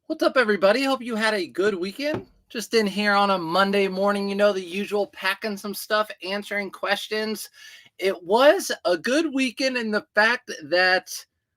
What's up, everybody? Hope you had a good weekend. Just in here on a Monday morning, the usual, packing some stuff, answering questions. It was a good weekend in the fact that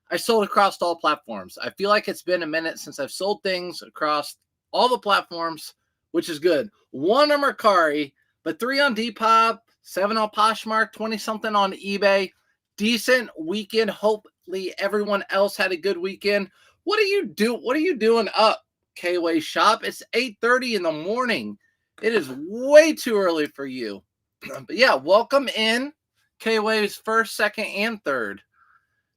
I sold across all platforms. I feel like it's been a minute since I've sold things across all the platforms, which is good. 1 on Mercari, but 3 on Depop, 7 on Poshmark, 20 something on eBay. Decent weekend. Hopefully everyone else had a good weekend. What are you doing up, K-Way Shop? It's 8:30 in the morning. It is way too early for you. But yeah, welcome in K-Way's first, second, and third.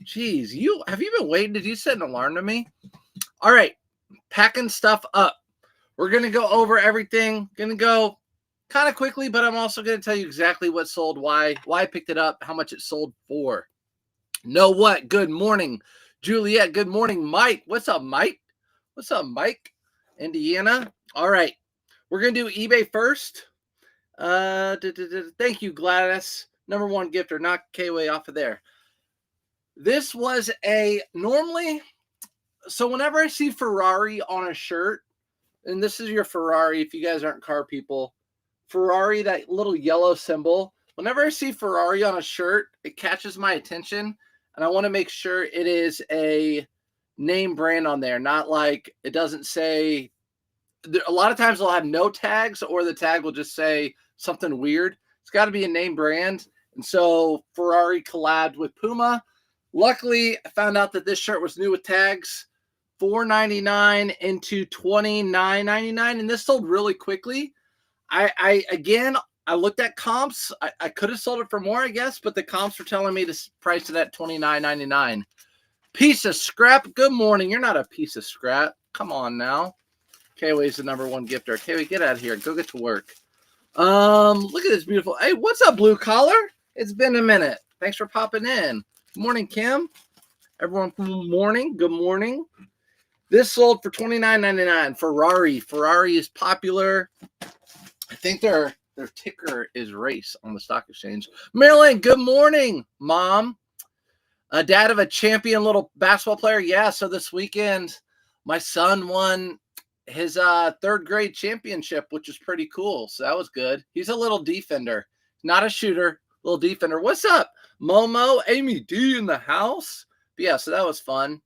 Jeez, have you been waiting? Did you set an alarm to me? All right, packing stuff up. We're gonna go over everything. Gonna go kind of quickly, but I'm also gonna tell you exactly what sold, why I picked it up, how much it sold for. Know what? Good morning, Juliet. Good morning, Mike. What's up, Mike? What's up, Mike? Indiana. All right. We're going to do eBay first. Thank you, Gladys. Number 1 gifter, knock K-Way off of there. This was so whenever I see Ferrari on a shirt, and this is your Ferrari if you guys aren't car people, Ferrari, that little yellow symbol, whenever I see Ferrari on a shirt, it catches my attention. And I want to make sure it is a name brand on there, not like it doesn't say. A lot of times they'll have no tags, or the tag will just say something weird. It's got to be a name brand. And so Ferrari collabed with Puma. Luckily, I found out that this shirt was new with tags. $4.99 into $29.99, and this sold really quickly. I looked at comps. I could have sold it for more, I guess, but the comps were telling me to price it at $29.99. Piece of scrap. Good morning. You're not a piece of scrap. Come on now. K-Way's the number 1 gifter. K-Way, get out of here. Go get to work. Look at this beautiful. Hey, what's up, blue collar? It's been a minute. Thanks for popping in. Good morning, Kim. Everyone, good morning. Good morning. This sold for $29.99. Ferrari is popular. I think their ticker is race on the stock exchange. Marilyn, good morning, Mom. Dad of a champion little basketball player. Yeah, so this weekend, my son won his 3rd grade championship, which is pretty cool. So that was good. He's a little defender, not a shooter, little defender. What's up, Momo? Amy D in the house. But yeah, so that was fun.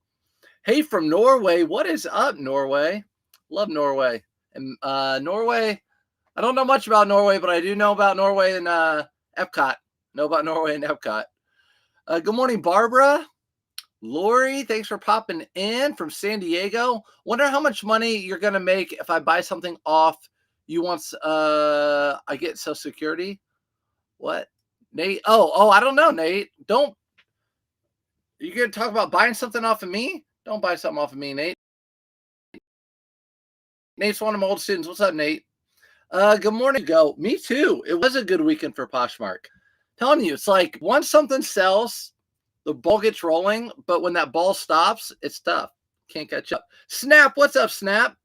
Hey, from Norway. What is up, Norway? Love Norway. And Norway, I don't know much about Norway, but I do know about Norway and Epcot. Good morning, Barbara. Lori, thanks for popping in from San Diego. Wonder how much money you're going to make if I buy something off you once I get Social Security. What? Nate? Oh, I don't know, Nate. You going to talk about buying something off of me? Don't buy something off of me, Nate. Nate's one of my old students. What's up, Nate? Good morning, Go. Me too. It was a good weekend for Poshmark. Telling you, it's like once something sells, the ball gets rolling, but when that ball stops, it's tough. Can't catch up. Snap, what's up, Snap?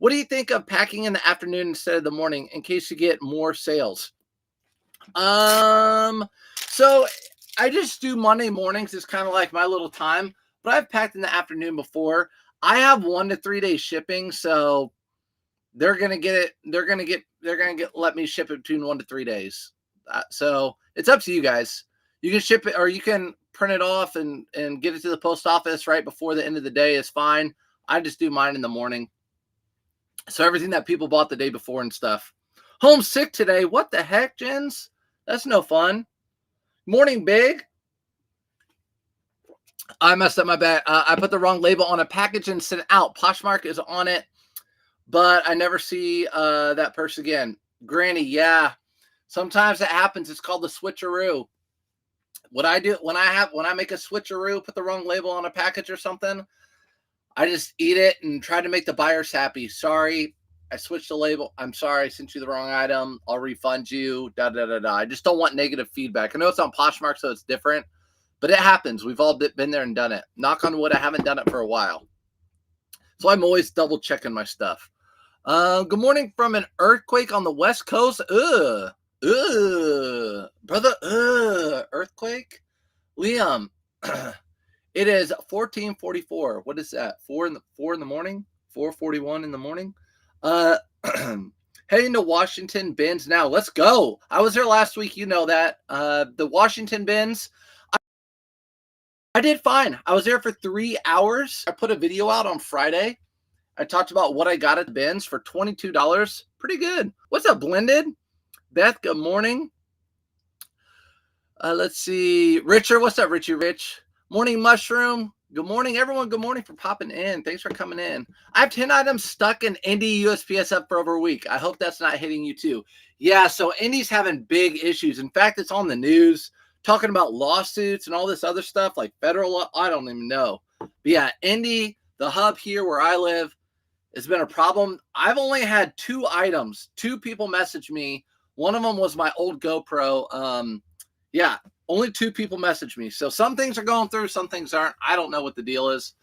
What do you think of packing in the afternoon instead of the morning in case you get more sales? So I just do Monday mornings. It's kind of like my little time, but I've packed in the afternoon before. I have 1 to 3 day shipping, so they're gonna get it. They're gonna let me ship it between 1 to 3 days. So it's up to you guys. You can ship it, or you can print it off and get it to the post office right before the end of the day is fine. I just do mine in the morning. So everything that people bought the day before and stuff. Homesick today. What the heck, Jens? That's no fun. Morning, Big. I messed up my bad. I put the wrong label on a package and sent it out. Poshmark is on it, but I never see that person again. Granny, yeah. Sometimes it happens. It's called the switcheroo. What I do when I make a switcheroo, put the wrong label on a package or something, I just eat it and try to make the buyers happy. Sorry, I switched the label. I'm sorry, I sent you the wrong item. I'll refund you. I just don't want negative feedback. I know it's on Poshmark, so it's different, but it happens. We've all been there and done it. Knock on wood, I haven't done it for a while. So I'm always double checking my stuff. Good morning from an earthquake on the West Coast. Brother, earthquake. Liam, it is 14:44. What is that? 4 in the morning? 4:41 in the morning. Heading to Washington bins now. Let's go. I was there last week. You know that. The Washington bins, I did fine. I was there for 3 hours. I put a video out on Friday. I talked about what I got at the bins for $22. Pretty good. What's up, Blended? Beth, good morning. Let's see. Richard, what's up, Richie Rich? Morning, Mushroom. Good morning, everyone. Good morning for popping in. Thanks for coming in. I have 10 items stuck in Indy USPS up for over a week. I hope that's not hitting you too. Yeah, so Indy's having big issues. In fact, it's on the news talking about lawsuits and all this other stuff like federal law. I don't even know. But yeah, Indy, the hub here where I live, has been a problem. I've only had 2 items. 2 people messaged me. One of them was my old GoPro. Yeah, only 2 people messaged me. So some things are going through, some things aren't. I don't know what the deal is.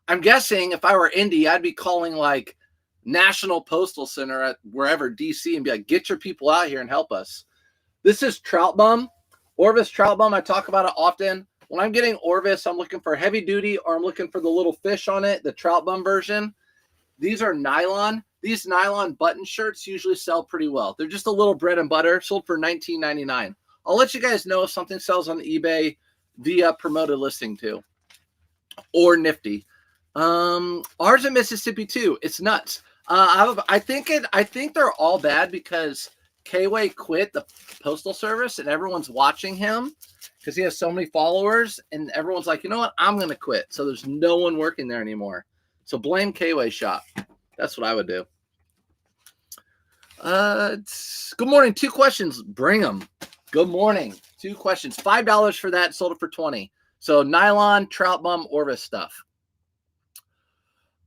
I'm guessing if I were Indy, I'd be calling like National Postal Center at wherever, DC, and be like, get your people out here and help us. This is Trout Bum. Orvis Trout Bum. I talk about it often. When I'm getting Orvis, I'm looking for heavy duty or I'm looking for the little fish on it, the Trout Bum version. These are nylon. These nylon button shirts usually sell pretty well. They're just a little bread and butter, sold for $19.99. I'll let you guys know if something sells on eBay via promoted listing too, or Nifty. Ours in Mississippi too. It's nuts. I think they're all bad because K-Way quit the postal service and everyone's watching him because he has so many followers and everyone's like, you know what? I'm gonna quit. So there's no one working there anymore. So blame K-Way shop. That's what I would do. Good morning. 2 questions. Bring them. Good morning. 2 questions. $5 for that. Sold it for $20. So nylon, Trout Bum, Orvis stuff.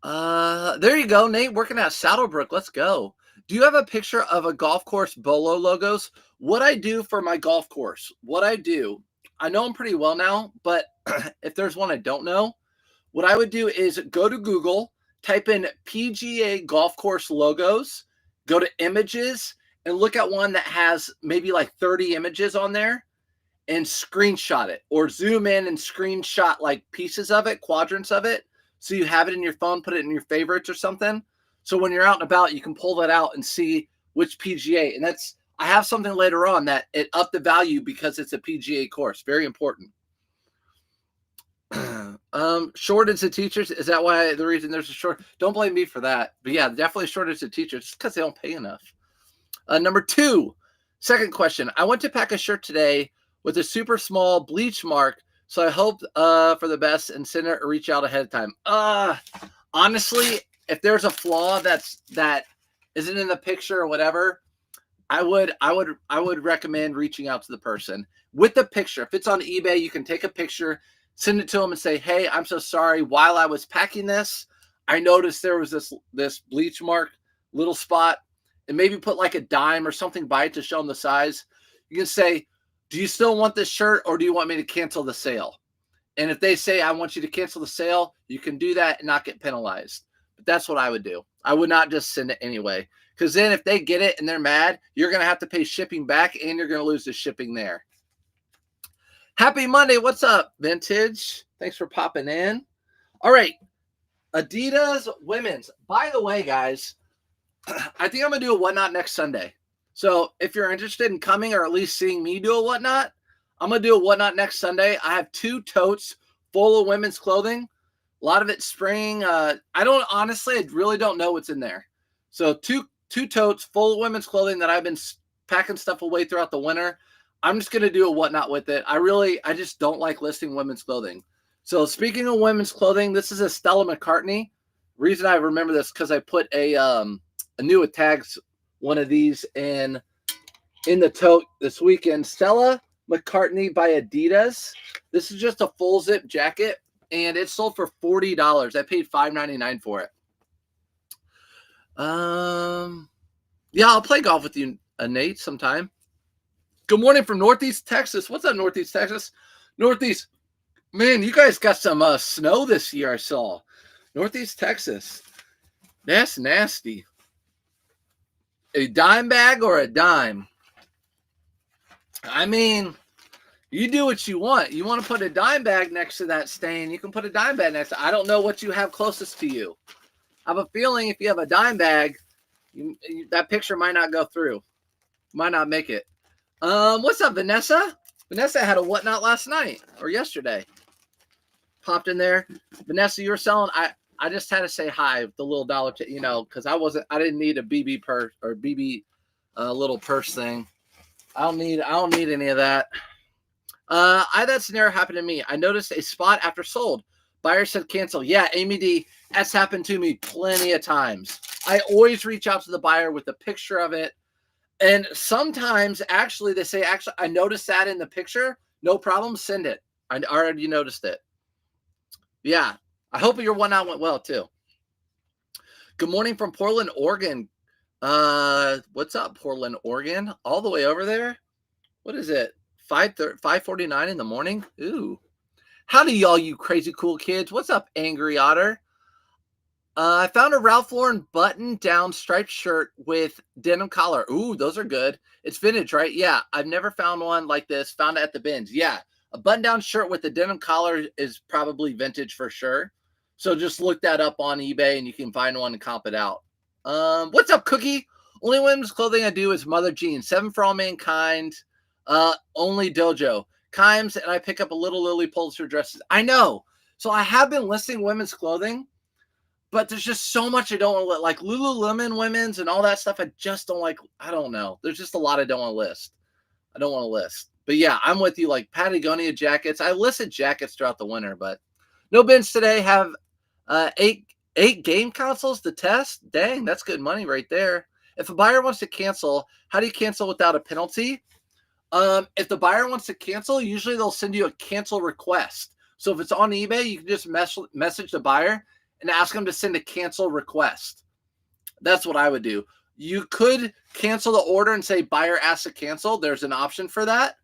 There you go, Nate. Working at Saddlebrook. Let's go. Do you have a picture of a golf course bolo logos? What I do for my golf course, I know them pretty well now, but if there's one I don't know, what I would do is go to Google, type in PGA golf course logos, go to images, and look at one that has maybe like 30 images on there and screenshot it or zoom in and screenshot like pieces of it, quadrants of it. So you have it in your phone, put it in your favorites or something. So when you're out and about, you can pull that out and see which PGA. And I have something later on that it upped the value because it's a PGA course. Very important. Shortage of teachers. Is that why the reason there's a short? Don't blame me for that. But yeah, definitely shortage of teachers because they don't pay enough. Number 2, second question. I went to pack a shirt today with a super small bleach mark, so I hope for the best and send it or reach out ahead of time. Honestly, if there's a flaw that isn't in the picture or whatever, I would recommend reaching out to the person with the picture. If it's on eBay, you can take a picture, send it to them, and say, "Hey, I'm so sorry. While I was packing this, I noticed there was this bleach mark little spot." And maybe put like a dime or something by it to show them the size. You can say, do you still want this shirt or do you want me to cancel the sale? And if they say, I want you to cancel the sale, you can do that and not get penalized. But that's what I would do. I would not just send it anyway. Because then if they get it and they're mad, you're going to have to pay shipping back and you're going to lose the shipping there. Happy Monday. What's up, Vintage? Thanks for popping in. All right. Adidas women's. By the way, guys, I think I'm going to do a whatnot next Sunday. So if you're interested in coming or at least seeing me do a whatnot, I'm going to do a whatnot next Sunday. I have 2 totes full of women's clothing. A lot of it spring. I really don't know what's in there. So two totes full of women's clothing that I've been packing stuff away throughout the winter. I'm just going to do a whatnot with it. I just don't like listing women's clothing. So speaking of women's clothing, this is a Stella McCartney. Reason I remember this because I put a new with tags one of these in the tote this weekend. Stella McCartney by Adidas. This is just a full zip jacket and it sold for $40. I paid $5.99 for it. Yeah, I'll play golf with you, Nate, sometime. Good morning from Northeast Texas. What's up, Northeast Texas? Northeast, man, you guys got some snow this year, I saw. Northeast Texas. That's nasty. A dime bag or a dime? I mean, you do what you want. You want to put a dime bag next to that stain, you can put a dime bag next to it. I don't know what you have closest to you. I have a feeling if you have a dime bag, that picture might not go through. Might not make it. What's up, Vanessa? Vanessa had a whatnot last night or yesterday. Popped in there. Vanessa, you were selling. I just had to say hi with the little dollar, because I didn't need a BB purse or BB little purse thing. I don't need any of that. That scenario happened to me. I noticed a spot after sold. Buyer said cancel. Yeah, Amy D, that's happened to me plenty of times. I always reach out to the buyer with a picture of it. And sometimes actually they say, I noticed that in the picture. No problem. Send it. I already noticed it. Yeah. I hope your whatnot went well too. Good morning from Portland, Oregon. What's up, Portland, Oregon? All the way over there. What is it? 5:49 in the morning. Ooh. Howdy, y'all, you crazy cool kids. What's up, Angry Otter? I found a Ralph Lauren button-down striped shirt with denim collar. Ooh, those are good. It's vintage, right? Yeah, I've never found one like this. Found it at the bins. Yeah, a button-down shirt with a denim collar is probably vintage for sure. So just look that up on eBay and you can find one and comp it out. What's up, Cookie? Only women's clothing I do is Mother Jeans. 7 for All Mankind. Only Dojo. Kimes, and I pick up a little Lily Pulitzer dresses. I know. So I have been listing women's clothing, but there's just so much I don't want to like Lululemon women's and all that stuff. I just don't like. I don't know. There's just a lot I don't want to list. But yeah, I'm with you. Like Patagonia jackets. I listed jackets throughout the winter, but no bins today. Have 8 game consoles to test. Dang, that's good money right there. If a buyer wants to cancel, how do you cancel without a penalty? If the buyer wants to cancel, usually they'll send you a cancel request. So if it's on eBay, you can just message the buyer and ask them to send a cancel request. That's what I would do. You could cancel the order and say buyer asks to cancel. There's an option for that.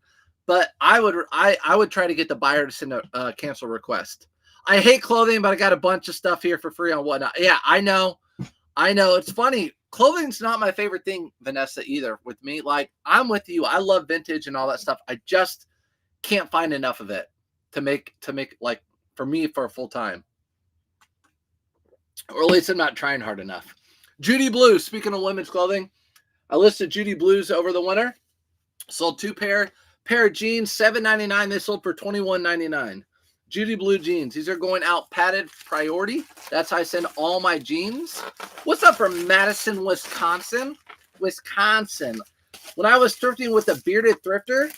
But I would try to get the buyer to send a cancel request. I hate clothing, but I got a bunch of stuff here for free on whatnot. Yeah, I know. It's funny. Clothing's not my favorite thing, Vanessa, either with me. Like, I'm with you. I love vintage and all that stuff. I just can't find enough of it to make like for me for full time. Or at least I'm not trying hard enough. Judy Blue, speaking of women's clothing, I listed Judy Blues over the winter. Sold 2 pair of jeans, $7.99. They sold for $21.99. Judy Blue jeans. These are going out padded priority. That's how I send all my jeans. What's up from Madison, Wisconsin? When I was thrifting with a bearded thrifter,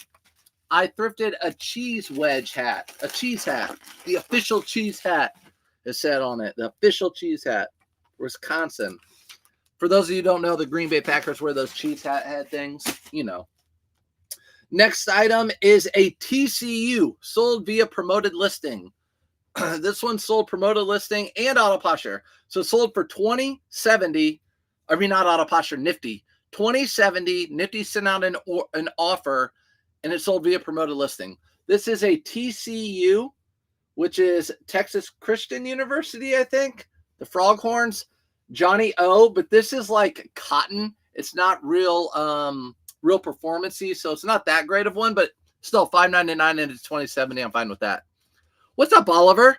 I thrifted a cheese wedge hat, a cheese hat. The official cheese hat is said on it. The official cheese hat, Wisconsin. For those of you who don't know, the Green Bay Packers wear those cheese hat head things, you know. Next item is a TCU sold via promoted listing. This one sold promoted listing and auto posture. So sold for $20.70. I mean, not auto posture, Nifty. $20.70. Nifty sent out an offer and it sold via promoted listing. This is a TCU, which is Texas Christian University, I think. The Froghorns, Johnny O, but this is like cotton. It's not real performance-y, so it's not that great of one, but still $5.99 and it's $20.70. I'm fine with that. What's up, Oliver?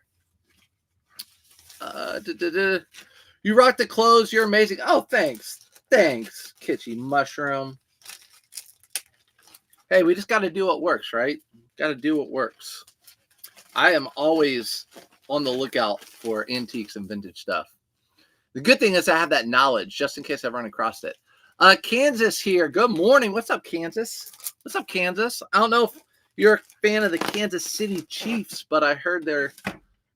You rock the clothes. You're amazing. Oh, thanks, Kitschy Mushroom. Hey, we just got to do what works, right? Got to do what works. I am always on the lookout for antiques and vintage stuff. The good thing is I have that knowledge just in case I run across it. Kansas here. Good morning. What's up, Kansas? I don't know if you're a fan of the Kansas City Chiefs, but I heard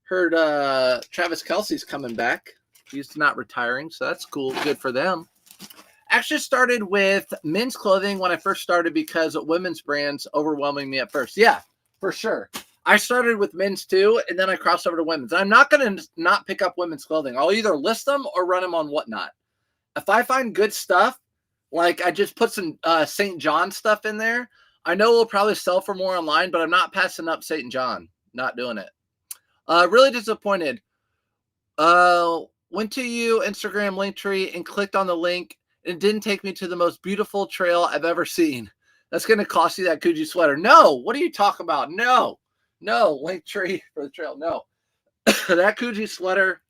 Travis Kelce's coming back. He's not retiring, so that's cool. Good for them. Actually started with men's clothing when I first started because women's brands overwhelming me at first. Yeah, for sure. I started with men's too, and then I crossed over to women's. I'm not going to not pick up women's clothing. I'll either list them or run them on whatnot. If I find good stuff, like I just put some St. John stuff in there, I know we'll probably sell for more online, but I'm not passing up St. John. Not doing it. Really disappointed. Went to you Instagram Linktree and clicked on the link. It didn't take me to the most beautiful trail I've ever seen. That's going to cost you that Coogee sweater. No, what are you talking about? No, Linktree for the trail. No, that Coogee sweater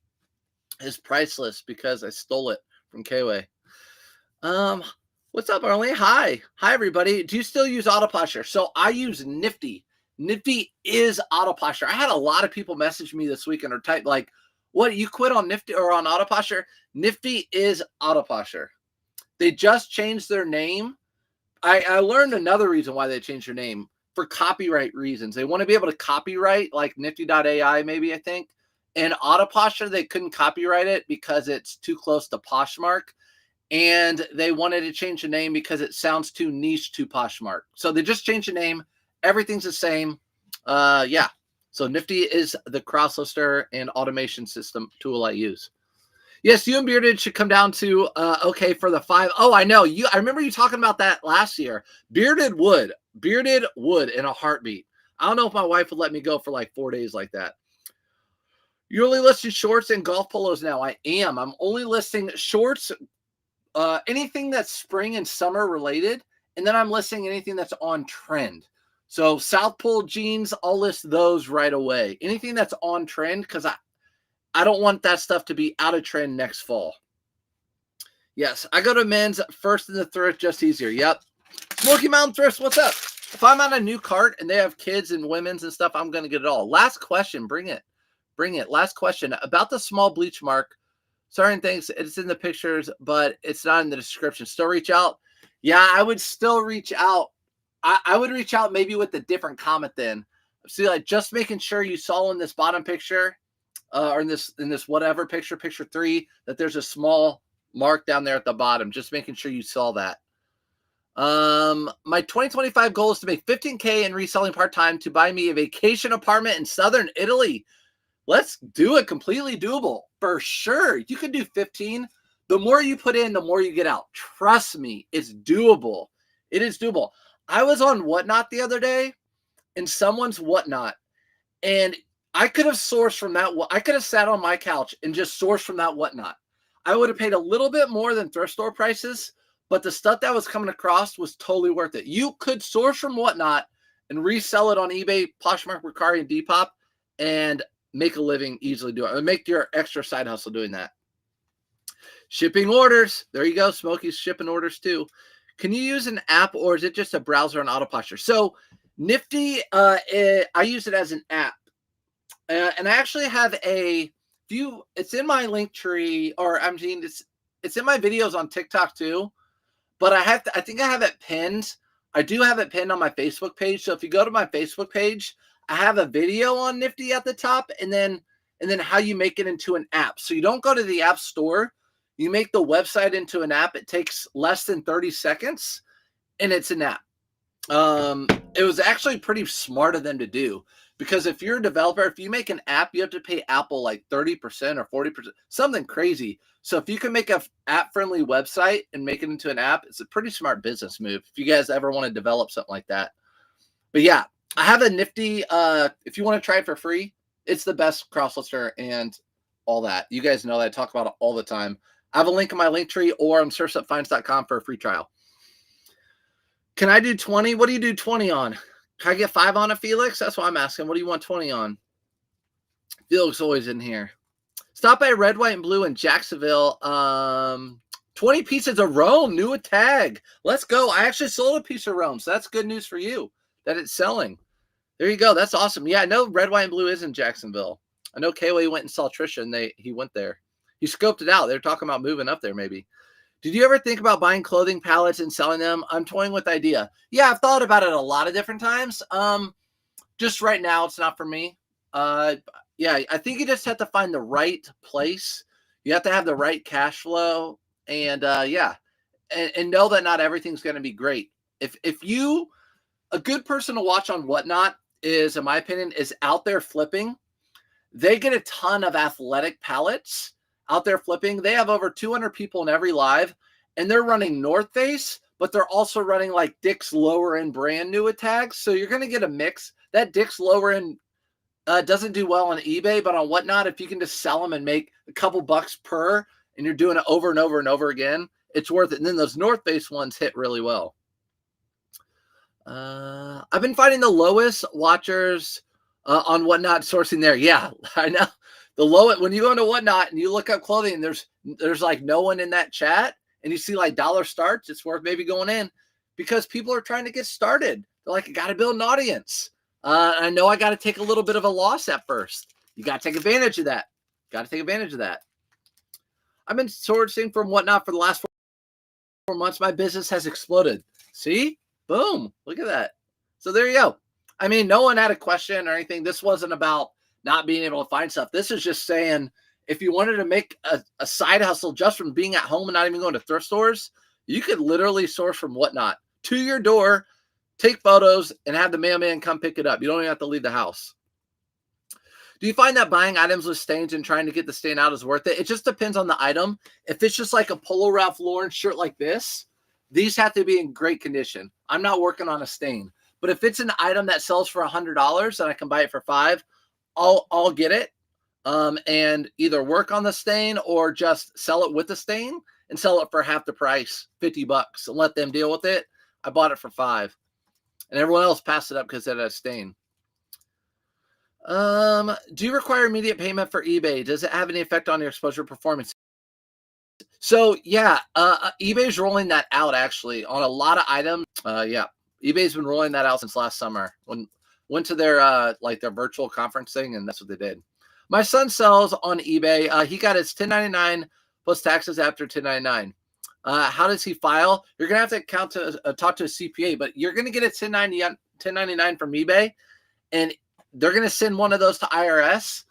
is priceless because I stole it from Kway. What's up, Arlene? Hi everybody. Do you still use auto posture? So I use Nifty. Nifty is auto posture. I had a lot of people message me this weekend or type like, "What, you quit on Nifty or on auto posture?" Nifty is auto posture. They just changed their name. I learned another reason why they changed their name, for copyright reasons. They want to be able to copyright like Nifty.ai, maybe, I think. And auto posture, they couldn't copyright it because it's too close to Poshmark. And they wanted to change the name because it sounds too niche to Poshmark. So they just changed the name. Everything's the same. Yeah. So Nifty is the cross-lister and automation system tool I use. Yes, you and Bearded should come down to okay for the 5. Oh, I know. I remember you talking about that last year. Bearded would in a heartbeat. I don't know if my wife would let me go for like 4 days like that. You're only listing shorts and golf polos now. I am. I'm only listing shorts, anything that's spring and summer related, and then I'm listing anything that's on trend. So South Pole jeans, I'll list those right away. Anything that's on trend, because I don't want that stuff to be out of trend next fall. Yes, I go to men's first in the thrift, just easier. Yep. Smoky Mountain Thrifts, what's up? If I'm on a new cart and they have kids and women's and stuff, I'm going to get it all. Last question, bring it. Last question about the small bleach mark. Sorry and thanks. It's in the pictures, but it's not in the description. Still reach out? Yeah, I would still reach out. I would reach out maybe with a different comment then. See, like just making sure you saw in this bottom picture, or in this whatever picture 3, that there's a small mark down there at the bottom. Just making sure you saw that. My 2025 goal is to make $15K in reselling part-time to buy me a vacation apartment in southern Italy. Let's do it. Completely doable for sure. You can do 15. The more you put in, the more you get out. Trust me, it's doable. It is doable. I was on Whatnot the other day, in someone's Whatnot, and I could have sourced from that. I could have sat on my couch and just sourced from that Whatnot. I would have paid a little bit more than thrift store prices, but the stuff that was coming across was totally worth it. You could source from Whatnot and resell it on eBay, Poshmark, Mercari, and Depop, and make a living easily doing it. Make your extra side hustle doing that. Shipping orders. There you go. Smokey's shipping orders too. Can you use an app or is it just a browser and auto posture? So Nifty, I use it as an app. And I actually have a few, it's in my link tree, or I mean, it's in my videos on TikTok too, but I think I have it pinned. I do have it pinned on my Facebook page. So if you go to my Facebook page, I have a video on Nifty at the top, and then how you make it into an app. So you don't go to the app store, you make the website into an app. It takes less than 30 seconds and it's an app. It was actually pretty smart of them to do, because if you're a developer, if you make an app, you have to pay Apple like 30% or 40%, something crazy. So if you can make a app-friendly website and make it into an app, it's a pretty smart business move if you guys ever want to develop something like that. But yeah, I have a Nifty. If you want to try it for free, it's the best cross-lister and all that. You guys know that I talk about it all the time. I have a link in my link tree or on surfsupfinds.com for a free trial. Can I do 20? What do you do 20 on? Can I get 5 on it, Felix? That's what I'm asking. What do you want 20 on? Felix always in here. Stop by Red, White, and Blue in Jacksonville. 20 pieces of Rome, new a tag. Let's go. I actually sold a piece of Rome, so that's good news for you that it's selling. There you go. That's awesome. Yeah, I know Red, White, and Blue is in Jacksonville. I know Kway went and saw Trisha, and he went there. He scoped it out. They're talking about moving up there maybe. Did you ever think about buying clothing pallets and selling them? I'm toying with the idea. Yeah, I've thought about it a lot of different times. Just right now, it's not for me. Yeah, I think you just have to find the right place. You have to have the right cash flow, and yeah, and know that not everything's going to be great. If you, a good person to watch on Whatnot is, in my opinion, is Out There Flipping. They get a ton of athletic pallets out there flipping. They have over 200 people in every live, and they're running North Face, but they're also running like Dick's lower end brand new tags. So you're going to get a mix. That Dick's lower end doesn't do well on eBay, but on Whatnot, if you can just sell them and make a couple bucks per, and you're doing it over and over and over again, it's worth it. And then those North Face ones hit really well. I've been finding the lowest watchers on Whatnot sourcing there. Yeah, I know. The low, when you go into Whatnot and you look up clothing, and there's like no one in that chat, and you see like dollar starts, it's worth maybe going in because people are trying to get started. They're like, I got to build an audience. I know I got to take a little bit of a loss at first. You got to take advantage of that. Got to take advantage of that. I've been sourcing from Whatnot for the last 4 months. My business has exploded. See? Boom. Look at that. So there you go. I mean, no one had a question or anything. This wasn't about not being able to find stuff. This is just saying if you wanted to make a side hustle just from being at home and not even going to thrift stores, you could literally source from Whatnot to your door, take photos, and have the mailman come pick it up. You don't even have to leave the house. Do you find that buying items with stains and trying to get the stain out is worth it? It just depends on the item. If it's just like a Polo Ralph Lauren shirt like this, these have to be in great condition. I'm not working on a stain. But if it's an item that sells for $100 and I can buy it for $5, I'll get it and either work on the stain or just sell it with the stain and sell it for half the price, $50, and let them deal with it. I bought it for $5. And everyone else passed it up because it had a stain. Do you require immediate payment for eBay? Does it have any effect on your exposure performance? So yeah, eBay's rolling that out actually on a lot of items. Yeah, eBay's been rolling that out since last summer. Went to their like their virtual conference thing, and that's what they did. My son sells on eBay. He got his 1099 plus taxes after 1099. How does he file? You're gonna have to talk to a CPA, but you're gonna get a 1099 from eBay, and they're gonna send one of those to IRS,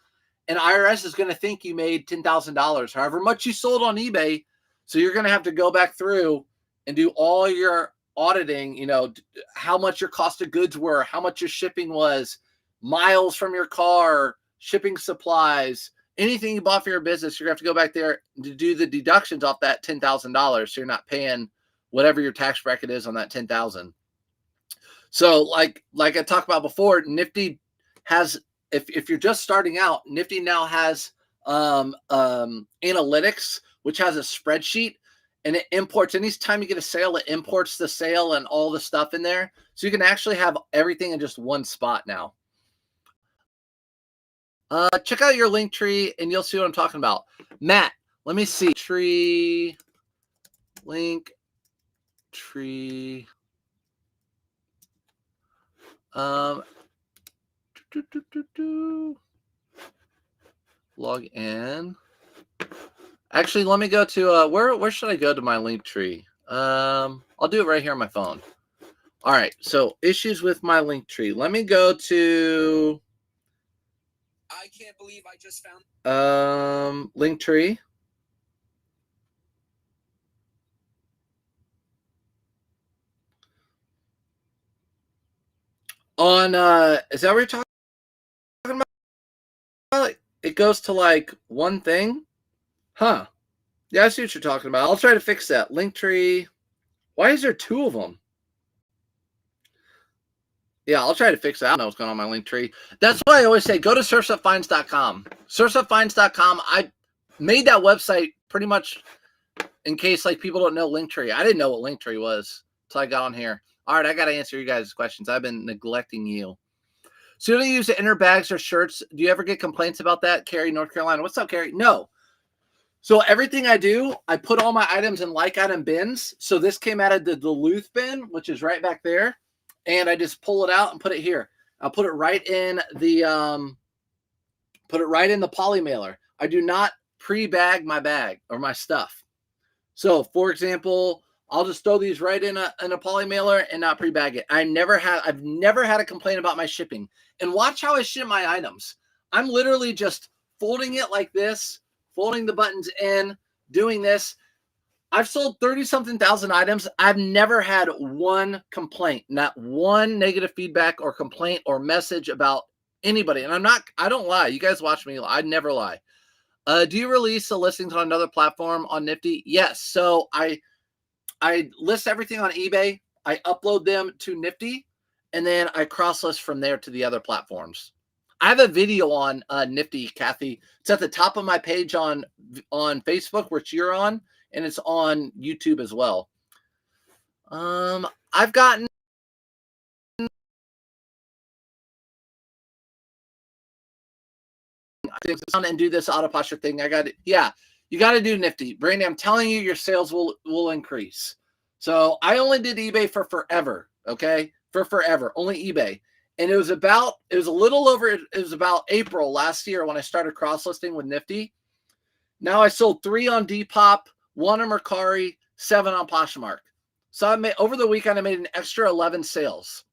and IRS is gonna think you made $10,000, however much you sold on eBay. So you're gonna have to go back through and do all your auditing. You know how much your cost of goods were, how much your shipping was, miles from your car, shipping supplies. Anything you bought for your business, you're going to have to go back there to do the deductions off that $10,000. So you're not paying whatever your tax bracket is on that $10,000. So like I talked about before, Nifty has, if you're just starting out, Nifty now has analytics, which has a spreadsheet, and it imports anytime you get a sale, it imports the sale and all the stuff in there. So you can actually have everything in just one spot now. Check out your link tree and you'll see what I'm talking about. Matt, let me see. Link tree. Log in. Actually, let me go to where should I go to my link tree? I'll do it right here on my phone. All right, so issues with my link tree. Let me go to I can't believe I just found Linktree. On is that what you're talking about? It goes to like one thing? Huh. Yeah, I see what you're talking about. I'll try to fix that. Linktree. Why is there two of them? Yeah, I'll try to fix that. I don't know what's going on my Linktree. That's why I always say go to surfstuffinds.com. Surfstuffinds.com. I made that website pretty much in case like people don't know Linktree. I didn't know what Linktree was until I got on here. All right, I got to answer you guys' questions. I've been neglecting you. So you don't use the inner bags or shirts. Do you ever get complaints about that? Carrie, North Carolina. What's up, Carrie? No. So everything I do, I put all my items in like item bins. So this came out of the Duluth bin, which is right back there. And I just pull it out and put it here. I'll put it right in the poly mailer. I do not pre-bag my bag or my stuff. So for example, I'll just throw these right in a poly mailer and not pre-bag it. I've never had a complaint about my shipping. And watch how I ship my items. I'm literally just folding it like this, folding the buttons in, doing this. I've sold 30-something thousand items. I've never had one complaint, not one negative feedback or complaint or message about anybody. And I don't lie. You guys watch me. I never lie. Do you release the listings on another platform on Nifty? Yes. So I list everything on eBay. I upload them to Nifty, and then I cross-list from there to the other platforms. I have a video on Nifty, Kathy. It's at the top of my page on Facebook, which you're on, and it's on YouTube as well. I've gotten and do this auto posture thing. You got to do Nifty. Brandy, I'm telling you, your sales will increase. So I only did eBay for forever, okay? For forever, only eBay. And it was about April last year when I started cross-listing with Nifty. Now I sold 3 on Depop, 1 on Mercari, 7 on Poshmark. So over the weekend, I made an extra 11 sales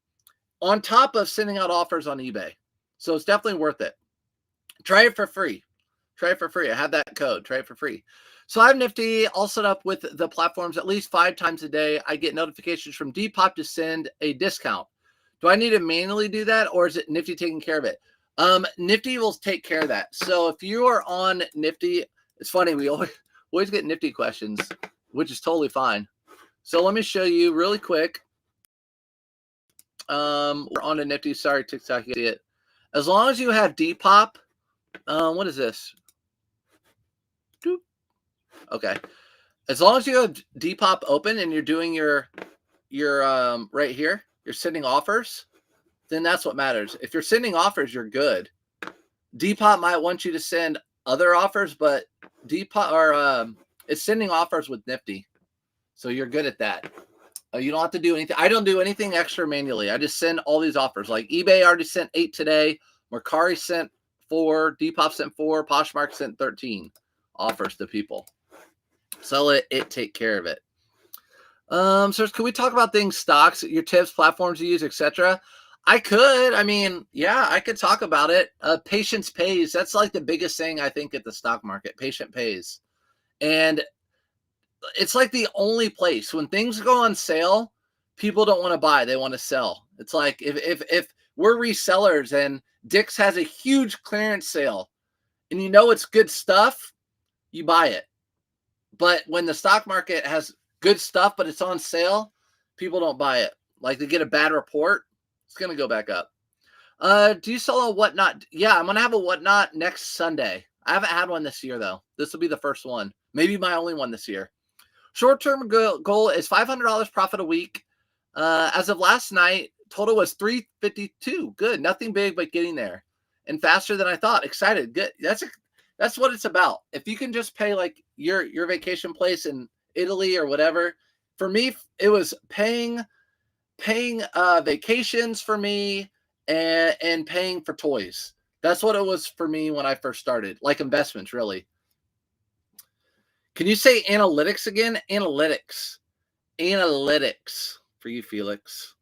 on top of sending out offers on eBay. So it's definitely worth it. Try it for free. Try it for free. I have that code. Try it for free. So I have Nifty all set up with the platforms at least 5 times a day. I get notifications from Depop to send a discount. Do I need to manually do that, or is it Nifty taking care of it? Nifty will take care of that. So if you are on Nifty, it's funny, we always get Nifty questions, which is totally fine. So let me show you really quick. We're on a Nifty. Sorry, TikTok, you see it. As long as you have Depop, what is this? Okay. As long as you have Depop open and you're doing your right here, you're sending offers, then that's what matters. If you're sending offers, you're good. Depop might want you to send other offers, but Depop it's sending offers with Nifty. So you're good at that. You don't have to do anything. I don't do anything extra manually. I just send all these offers. Like eBay already sent 8 today. Mercari sent 4. Depop sent 4. Poshmark sent 13 offers to people. So it take care of it. So can we talk about things, stocks, your tips, platforms you use, etc.? I could. I mean, yeah, I could talk about it. Patience pays. That's like the biggest thing I think at the stock market. Patient pays. And it's like the only place when things go on sale, people don't want to buy. They want to sell. It's like if we're resellers and Dick's has a huge clearance sale and you know it's good stuff, you buy it. But when the stock market has good stuff, but it's on sale, people don't buy it. Like they get a bad report, it's going to go back up. Do you sell a whatnot? Yeah, I'm going to have a whatnot next Sunday. I haven't had one this year, though. This will be the first one. Maybe my only one this year. Short-term goal is $500 profit a week. As of last night, total was $352. Good. Nothing big, but getting there. And faster than I thought. Excited. Good. That's what it's about. If you can just pay like your vacation place in Italy or whatever. For me, it was paying vacations for me and paying for toys. That's what it was for me when I first started. Like investments, really. Can you say analytics again? Analytics for you, Felix.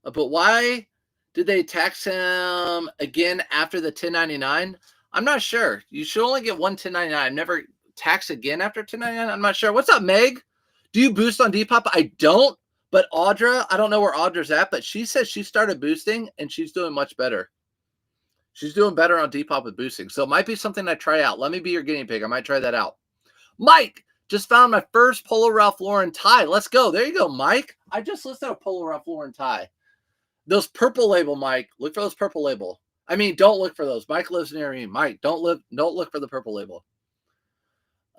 But why did they tax him again after the 1099? I'm not sure. You should only get one 1099. Never tax again after 1099. I'm not sure. What's up, Meg? Do you boost on Depop? I don't. But Audra, I don't know where Audra's at, but she says she started boosting and she's doing much better. She's doing better on Depop with boosting. So it might be something I try out. Let me be your guinea pig. I might try that out. Mike, just found my first Polo Ralph Lauren tie. Let's go. There you go, Mike. I just listed a Polo Ralph Lauren tie. Those purple label, Mike. Look for those purple label. I mean, don't look for those. Mike lives near me. Mike, don't look for the purple label.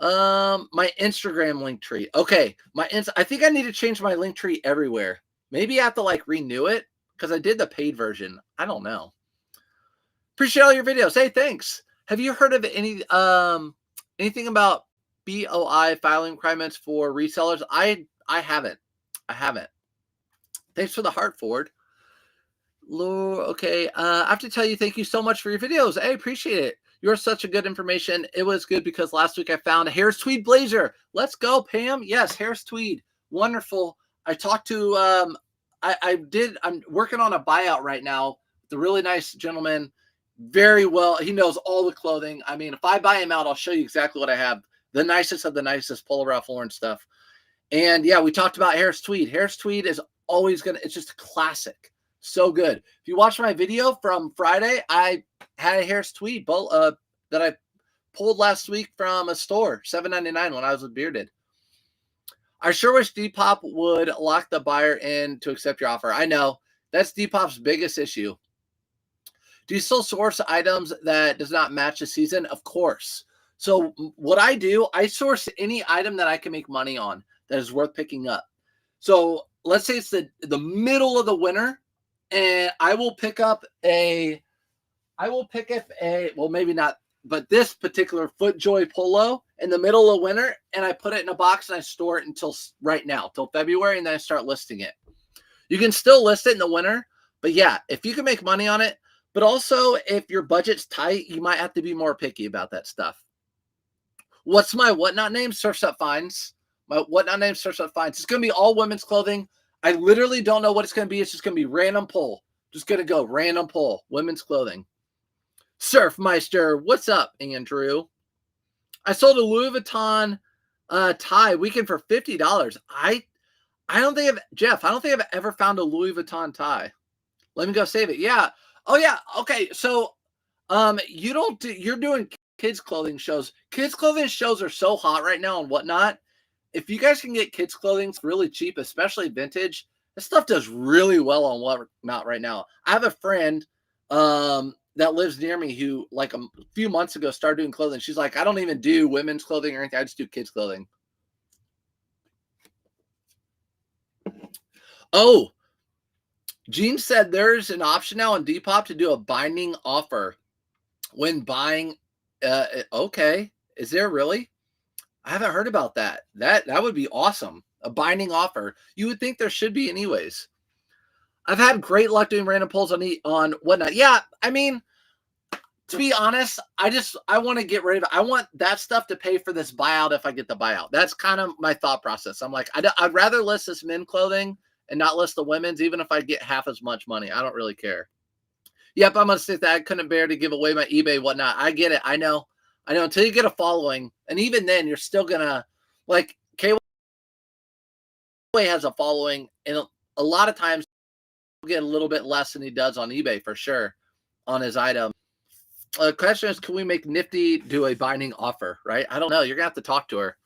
My Instagram link tree. Okay, I think I need to change my link tree everywhere. Maybe I have to like renew it because I did the paid version. I don't know. Appreciate all your videos. Hey, thanks. Have you heard of anything about BOI filing requirements for resellers? I haven't. Thanks for the heart, Ford. Okay, I have to tell you, thank you so much for your videos. I appreciate it. You're such a good information. It was good because last week I found a Harris Tweed blazer. Let's go, Pam. Yes, Harris Tweed. Wonderful. I talked to, I'm working on a buyout right now. The really nice gentleman. Very well. He knows all the clothing. I mean, if I buy him out, I'll show you exactly what I have. The nicest of the nicest Polo Ralph Lauren stuff. And yeah, we talked about Harris Tweed. Harris Tweed is always it's just a classic. So good. If you watch my video from Friday, I had a Harris Tweed that I pulled last week from a store, $7.99 when I was with Bearded. I sure wish Depop would lock the buyer in to accept your offer. I know. That's Depop's biggest issue. Do you still source items that does not match the season? Of course. So what I do, I source any item that I can make money on that is worth picking up. So let's say it's the middle of the winter, and I will pick up a I will pick up well, maybe not, but this particular FootJoy polo in the middle of winter, and I put it in a box and I store it until right now, till February, and then I start listing it. You can still list it in the winter, but yeah, if you can make money on it, but also if your budget's tight, you might have to be more picky about that stuff. What's my whatnot name? Surf's Up Finds. My whatnot name, Surf's Up Finds. It's going to be all women's clothing. I literally don't know what it's going to be. It's just going to be random pull. Just going to go random pull. Women's clothing. Surfmeister. What's up, Andrew? I sold a Louis Vuitton tie weekend for $50. I don't think Jeff, I don't think I've ever found a Louis Vuitton tie. Let me go save it. Yeah. Oh yeah. Okay. So you're doing kids clothing shows. Kids clothing shows are so hot right now and whatnot. If you guys can get kids clothing, it's really cheap, especially vintage. This stuff does really well on whatnot right now. I have a friend that lives near me who like a few months ago started doing clothing. She's like, I don't even do women's clothing or anything. I just do kids clothing. Oh, Gene said there's an option now on Depop to do a binding offer when buying. Okay, is there really? I haven't heard about that. That would be awesome. A binding offer. You would think there should be anyways. I've had great luck doing random pulls on whatnot. Yeah, I mean, to be honest, I want to get rid of it. I want that stuff to pay for this buyout if I get the buyout. That's kind of my thought process. I'm like, I'd rather list this men clothing and not list the women's, even if I get half as much money. I don't really care. Yep, I'm going to say that I couldn't bear to give away my eBay whatnot. I get it. I know until you get a following. And even then, you're still going to, like, KY has a following. And a lot of times, he'll get a little bit less than he does on eBay for sure on his item. The question is, can we make Nifty do a binding offer, right? I don't know. You're going to have to talk to her.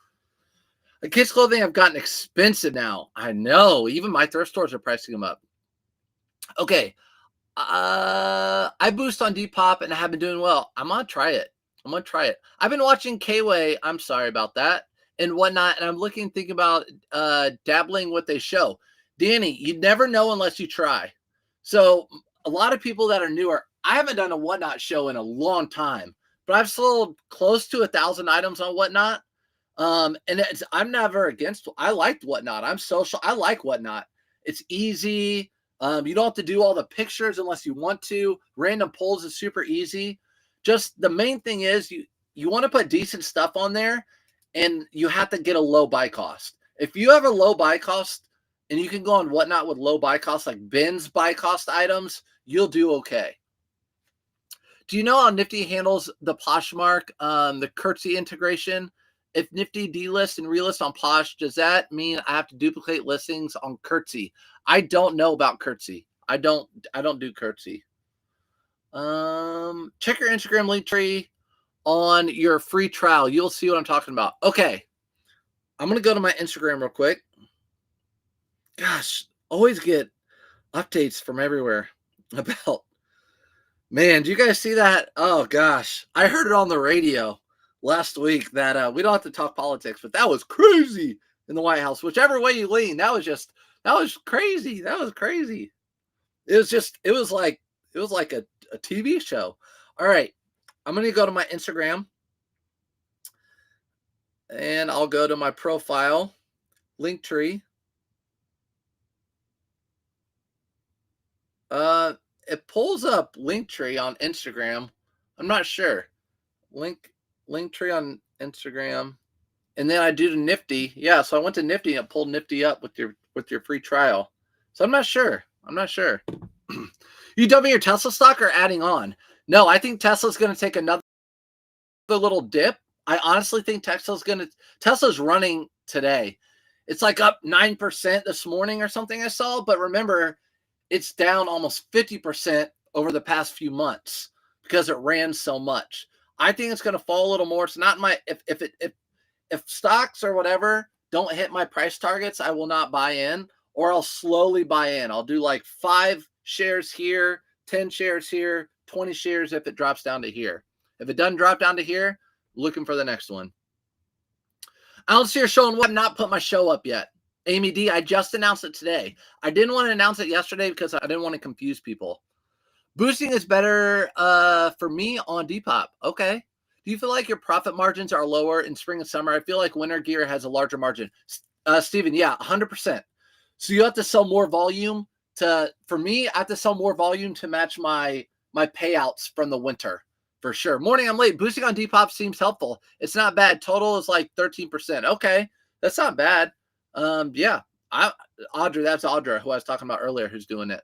The kids' clothing have gotten expensive now. I know. Even my thrift stores are pricing them up. Okay. I boost on Depop and I have been doing well. I'm going to try it. I've been watching K-Way. I'm sorry about that and whatnot. And I'm thinking about dabbling what they show. Danny, you never know unless you try. So a lot of people that are newer, I haven't done a whatnot show in a long time, but I've sold close to 1,000 items on whatnot. And I'm never against. I liked whatnot. I'm social. I like whatnot. It's easy. You don't have to do all the pictures unless you want to. Random polls is super easy. Just the main thing is you want to put decent stuff on there, and you have to get a low buy cost. If you have a low buy cost and you can go on whatnot with low buy costs like Ben's buy cost items, you'll do okay. Do you know how Nifty handles the Poshmark, the curtsy integration? If Nifty delist and relist on Posh, does that mean I have to duplicate listings on curtsy? I don't know about curtsy. I don't do curtsy. Check your Instagram link tree on your free trial. You'll see what I'm talking about. Okay. I'm going to go to my Instagram real quick. Gosh, always get updates from everywhere about, man, do you guys see that? Oh gosh. I heard it on the radio last week that we don't have to talk politics, but that was crazy in the White House. Whichever way you lean, that was crazy. That was crazy. It was like a TV show. All right. I'm going to go to my Instagram and I'll go to my profile link tree. It pulls up Linktree on Instagram. I'm not sure. Linktree on Instagram. And then I do the Nifty. Yeah, so I went to Nifty and pulled Nifty up with your free trial. So I'm not sure. You dumping your Tesla stock or adding on? No, I think Tesla's going to take another little dip. I honestly think Tesla's running today. It's like up 9% this morning or something I saw. But remember, it's down almost 50% over the past few months because it ran so much. I think it's going to fall a little more. It's not if stocks or whatever don't hit my price targets, I will not buy in, or I'll slowly buy in. I'll do like 5 shares here, 10 shares here, 20 shares if it drops down to here. If it doesn't drop down to here, looking for the next one. I don't see her showing what, not put my show up yet. Amy D, I just announced it today. I didn't want to announce it yesterday because I didn't want to confuse people. Boosting is better for me on Depop. Okay. Do you feel like your profit margins are lower in spring and summer? I feel like winter gear has a larger margin. Steven, yeah, 100%. So you have to sell more volume for me, I have to sell more volume to match my payouts from the winter for sure. Morning, I'm late. Boosting on Depop seems helpful. It's not bad. Total is like 13%. Okay. That's not bad. Yeah. That's Audra, who I was talking about earlier, who's doing it.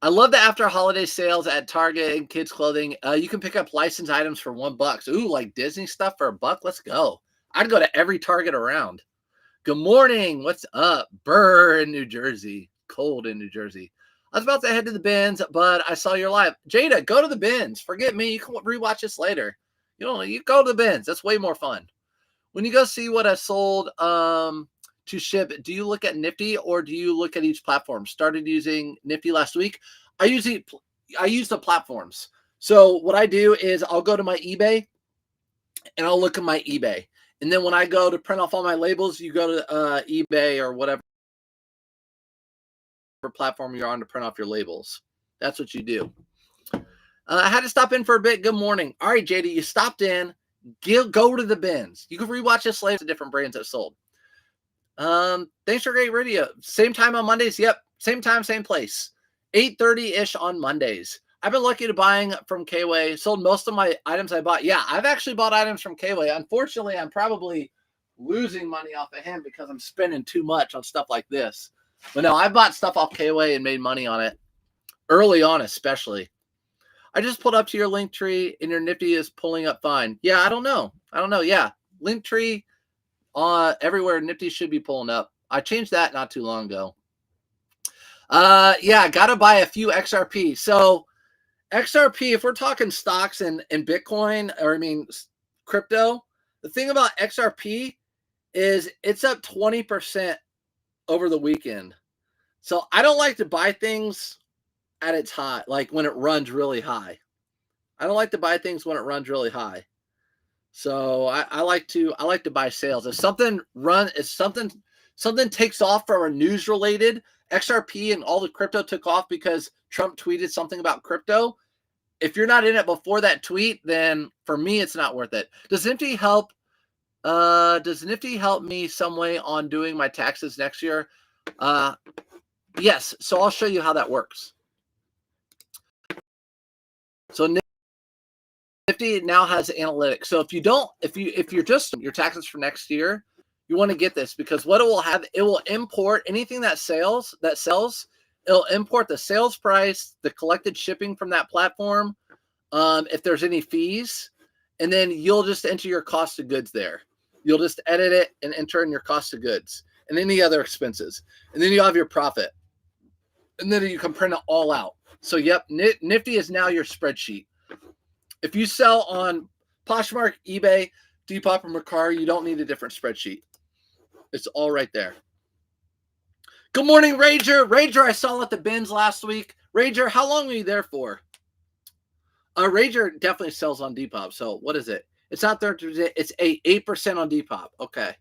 I love the after holiday sales at Target and kids clothing. You can pick up licensed items for $1. Ooh, like Disney stuff for $1. Let's go. I'd go to every Target around. Good morning. What's up? Burr in New Jersey. Cold in New Jersey. I was about to head to the bins, but I saw your live. Jada, go to the bins. Forget me. You can rewatch this later. You go to the bins. That's way more fun. When you go see what I sold to ship, do you look at Nifty or do you look at each platform? Started using Nifty last week. I use the platforms. So what I do is I'll go to my eBay and I'll look at my eBay. And then when I go to print off all my labels, you go to eBay or whatever platform you're on to print off your labels. That's what you do. I had to stop in for a bit. Good morning. All right, JD, you stopped in. Go to the bins. You can rewatch this later. The different brands that sold. Thanks for great radio. Same time on Mondays. Yep. Same time, same place. 8:30-ish on Mondays. I've been lucky to buying from K-Way. Sold most of my items I bought. Yeah, I've actually bought items from K-Way. Unfortunately, I'm probably losing money off of him because I'm spending too much on stuff like this. But no, I bought stuff off K-Way and made money on it. Early on, especially. I just pulled up to your link tree and your Nifty is pulling up fine. Yeah, I don't know. Yeah, link tree everywhere Nifty should be pulling up. I changed that not too long ago. Yeah, got to buy a few XRP. So XRP, if we're talking stocks and Bitcoin, or crypto, the thing about XRP is it's up 20% over the weekend. So I don't like to buy things at its high, like when it runs really high. I don't like to buy things when it runs really high. So I like to buy sales. If something takes off from a news related, XRP and all the crypto took off because Trump tweeted something about crypto. If you're not in it before that tweet, then for me it's not worth it. Does Nifty help? Does Nifty help me some way on doing my taxes next year? Yes. So I'll show you how that works. So Nifty now has analytics. So if you're just your taxes for next year, you want to get this because what it will import anything that sells. It'll import the sales price, the collected shipping from that platform, if there's any fees, and then you'll just enter your cost of goods there. You'll just edit it and enter in your cost of goods and any other expenses, and then you have your profit, and then you can print it all out. So yep, Nifty is now your spreadsheet. If you sell on Poshmark, eBay, Depop, or Mercari, you don't need a different spreadsheet. It's all right there. Good morning, Rager. Rager, I saw at the bins last week. Rager, how long were you there for? Rager definitely sells on Depop. So what is it? It's not there. It's 8% on Depop. Okay.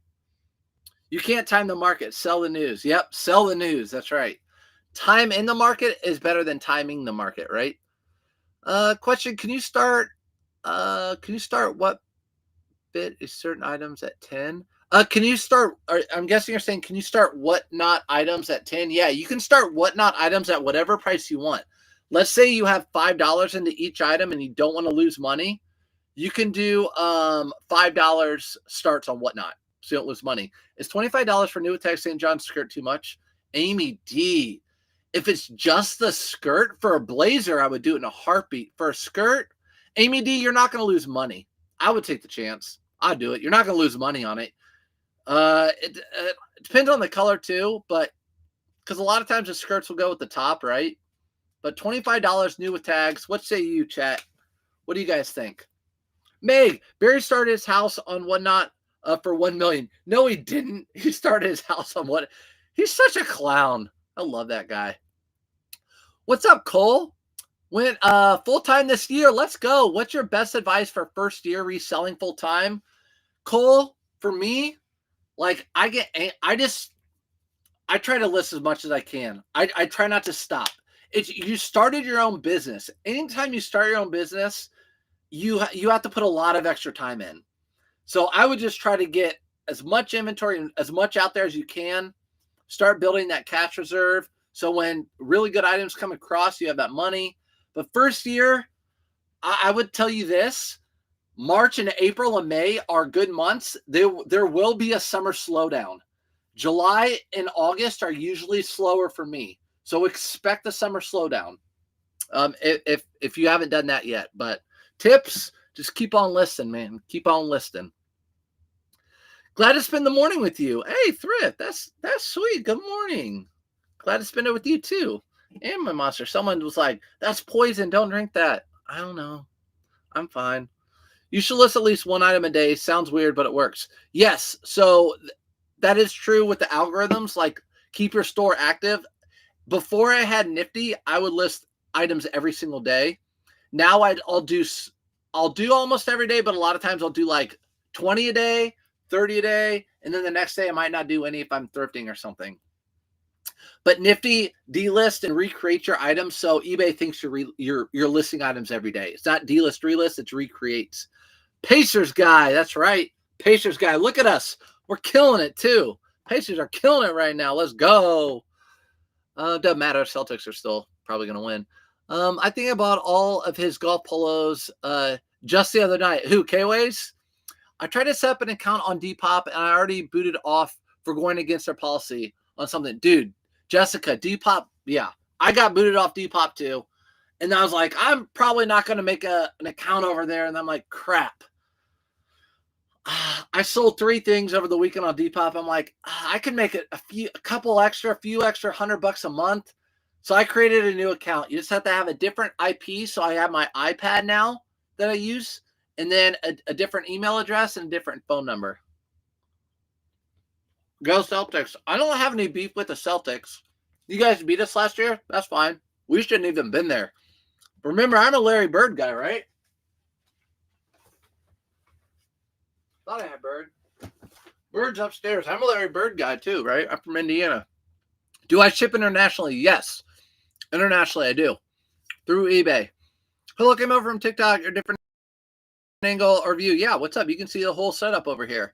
You can't time the market. Sell the news. Yep. Sell the news. That's right. Time in the market is better than timing the market, right? Question. Can you start what bit is certain items at 10? Can you start, I'm guessing you're saying, can you start whatnot items at 10? Yeah, you can start whatnot items at whatever price you want. Let's say you have $5 into each item and you don't want to lose money. You can do $5 starts on whatnot so you don't lose money. Is $25 for new tech St. John's skirt too much? Amy D. If it's just the skirt for a blazer, I would do it in a heartbeat. For a skirt, Amy D, you're not going to lose money. I would take the chance. I'd do it. You're not going to lose money on it. It depends on the color too, but because a lot of times the skirts will go with the top, right? But $25 new with tags. What say you, chat? What do you guys think? Meg, Barry started his house on whatnot for $1 million. No, he didn't. He started his house on what? He's such a clown. I love that guy. What's up, Cole? Went full-time this year. Let's go. What's your best advice for first year reselling full-time? Cole, for me, like I try to list as much as I can. I try not to stop. you started your own business. Anytime you start your own business, you have to put a lot of extra time in. So I would just try to get as much inventory and as much out there as you can. Start building that cash reserve. So when really good items come across, you have that money. But first year, I would tell you this: March and April and May are good months. There will be a summer slowdown. July and August are usually slower for me. So expect the summer slowdown. If you haven't done that yet. But tips, just keep on listening, man. Keep on listening. Glad to spend the morning with you. Hey, Thrift, that's sweet. Good morning. Glad to spend it with you too. And my monster. Someone was like, that's poison. Don't drink that. I don't know. I'm fine. You should list at least one item a day. Sounds weird, but it works. Yes. So that is true with the algorithms. Like, keep your store active. Before I had Nifty, I would list items every single day. Now I'll do almost every day, but a lot of times I'll do like 20 a day, 30 a day, and then the next day I might not do any if I'm thrifting or something. But Nifty delist and recreate your items, so eBay thinks you're listing items every day. It's not delist, relist, it's recreates. Pacers guy, that's right. Pacers guy, look at us. We're killing it too. Pacers are killing it right now. Let's go. Doesn't matter. Celtics are still probably going to win. I think I bought all of his golf polos just the other night. Who, K-Ways? I tried to set up an account on Depop, and I already booted off for going against their policy on something. Dude, Jessica, Depop, yeah. I got booted off Depop too. And I was like, I'm probably not going to make an account over there. And I'm like, crap. I sold 3 things over the weekend on Depop. I'm like, I can make it a few extra $100 a month. So I created a new account. You just have to have a different IP. So I have my iPad now that I use, and then a different email address and a different phone number. Go Celtics. I don't have any beef with the Celtics. You guys beat us last year. That's fine. We shouldn't even been there. Remember, I'm a Larry Bird guy, right? Thought I had Bird. Bird's upstairs. I'm a Larry Bird guy too, right? I'm from Indiana. Do I ship internationally? Yes. Internationally, I do. Through eBay. Hello, came over from TikTok or different angle or view. Yeah, what's up? You can see the whole setup over here.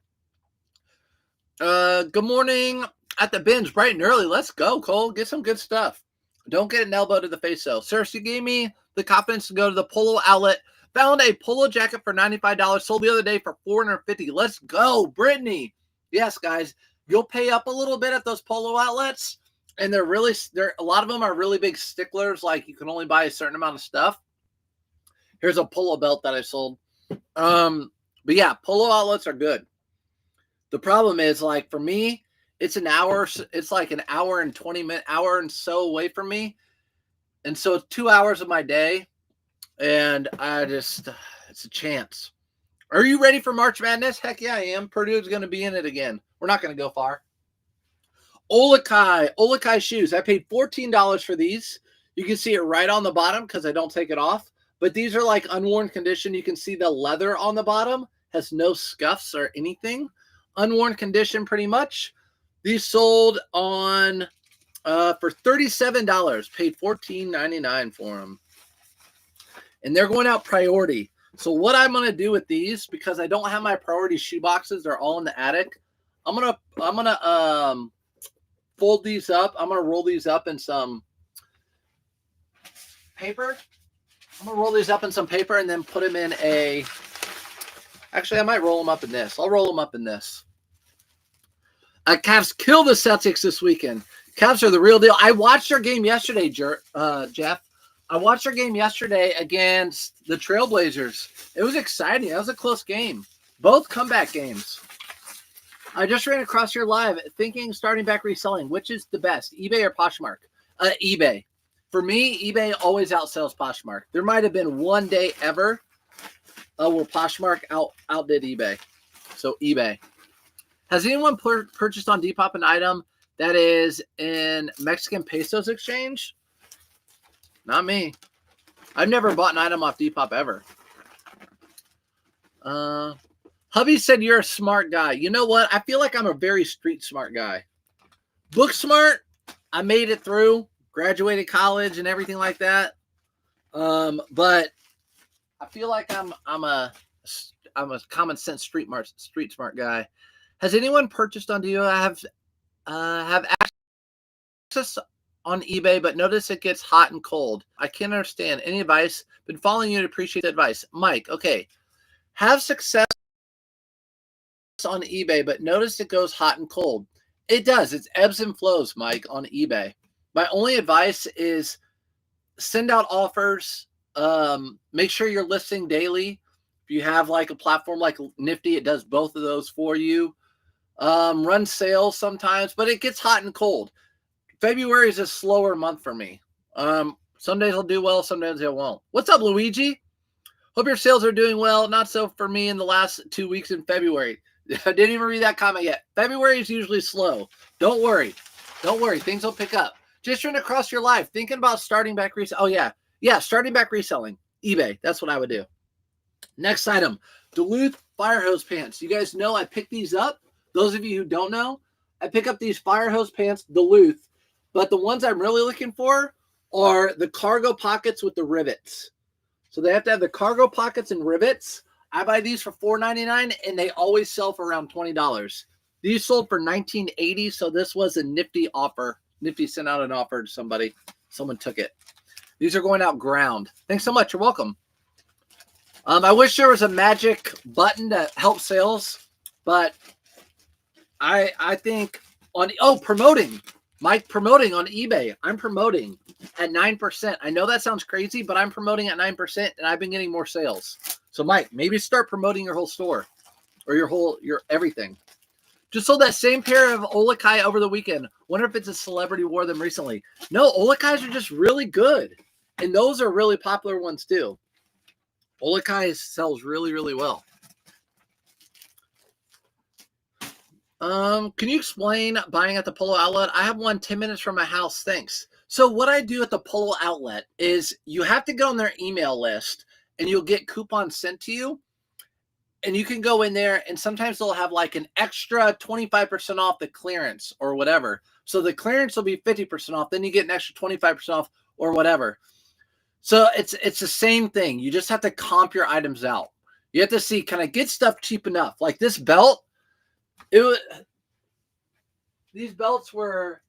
Good morning at the bins, bright and early. Let's go, Cole. Get some good stuff. Don't get an elbow to the face, though. Cersei gave me the confidence to go to the Polo outlet. Found a polo jacket for $95. Sold the other day for $450. Let's go, Brittany. Yes, guys, you'll pay up a little bit at those polo outlets, and they're a lot of them are really big sticklers. Like, you can only buy a certain amount of stuff. Here's a polo belt that I sold. But yeah, polo outlets are good. The problem is, like, for me, it's an hour. It's like an hour and 20 minute, hour and so away from me, and so it's 2 hours of my day. And it's a chance. Are you ready for March Madness? Heck yeah, I am. Purdue's going to be in it again. We're not going to go far. Olakai shoes. I paid $14 for these. You can see it right on the bottom because I don't take it off. But these are like unworn condition. You can see the leather on the bottom has no scuffs or anything. Unworn condition pretty much. These sold on for $37. Paid $14.99 for them. And they're going out priority. So what I'm going to do with these, because I don't have my priority shoe boxes, they're all in the attic. I'm gonna fold these up. I'm gonna roll these up in some paper. I'm gonna roll these up in some paper and then put them in a. Actually, I might roll them up in this. I'll roll them up in this. Cavs kill the Celtics this weekend. Cavs are the real deal. I watched their game yesterday, Jeff. I watched their game yesterday against the Trailblazers. It was exciting. That was a close game. Both comeback games. I just ran across your live thinking starting back reselling. Which is the best, eBay or Poshmark? eBay. For me, eBay always outsells Poshmark. There might have been one day ever where Poshmark outdid eBay. So eBay. Has anyone purchased on Depop an item that is in Mexican pesos exchange? Not me. I've never bought an item off Depop ever. Hubby said you're a smart guy. You know what? I feel like I'm a very street smart guy. Book smart, I made it through. graduated college and everything like that. But I feel like I'm a common sense street smart guy. Has anyone purchased on? Do you have access on eBay, but notice it gets hot and cold? I can't understand. Any advice? Been following you to appreciate the advice. Mike, okay. Have success on eBay, but notice it goes hot and cold. It does. It's ebbs and flows, Mike, on eBay. My only advice is send out offers. Make sure you're listing daily. If you have like a platform like Nifty, it does both of those for you. Run sales sometimes, but it gets hot and cold. February is a slower month for me. Some days I'll do well, some days I won't. What's up, Luigi? Hope your sales are doing well. Not so for me in the last 2 weeks in February. I didn't even read that comment yet. February is usually slow. Don't worry. Don't worry. Things will pick up. Just run across your life. Thinking about starting back reselling. Oh, yeah. Yeah, starting back reselling. eBay. That's what I would do. Next item. Duluth fire hose pants. You guys know I picked these up. Those of you who don't know, I pick up these fire hose pants, Duluth. But the ones I'm really looking for are the cargo pockets with the rivets. So they have to have the cargo pockets and rivets. I buy these for $4.99, and they always sell for around $20. These sold for $19.80, so this was a Nifty offer. Nifty sent out an offer to somebody. Someone took it. These are going out ground. Thanks so much. You're welcome. I wish there was a magic button to help sales, but I think on promoting. Mike, promoting on eBay. I'm promoting at 9%. I know that sounds crazy, but I'm promoting at 9%, and I've been getting more sales. So, Mike, maybe start promoting your whole store or your everything. Just sold that same pair of Olakai over the weekend. Wonder if it's a celebrity wore them recently. No, Olakais are just really good, and those are really popular ones too. Olakai sells really, really well. Can you explain buying at the Polo Outlet? I have one 10 minutes from my house. Thanks. So what I do at the Polo Outlet is you have to get on their email list and you'll get coupons sent to you. And you can go in there and sometimes they'll have like an extra 25% off the clearance or whatever. So the clearance will be 50% off. Then you get an extra 25% off or whatever. So it's the same thing. You just have to comp your items out. You have to see, can I get stuff cheap enough? Like this belt. These belts were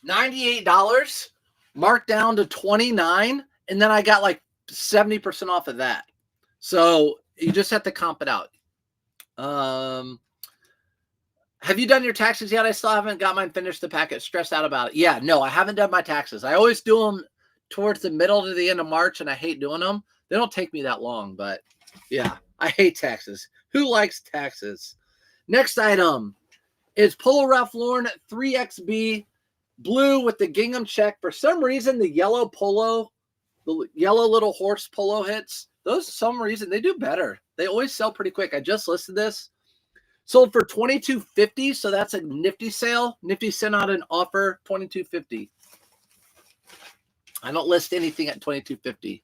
$98, marked down to $29, and then I got like 70% off of that. So you just have to comp it out. Have you done your taxes yet? I still haven't got mine finished the packet. Stressed out about it. Yeah, no, I haven't done my taxes. I always do them towards the middle to the end of March, and I hate doing them. They don't take me that long, but yeah, I hate taxes. Who likes taxes? Next item is Polo Ralph Lauren 3XB blue with the gingham check. For some reason, the yellow polo, the yellow little horse polo hits, those, some reason, they do better. They always sell pretty quick. I just listed this. Sold for $22.50, so that's a Nifty sale. Nifty sent out an offer, $22.50. I don't list anything at $22.50.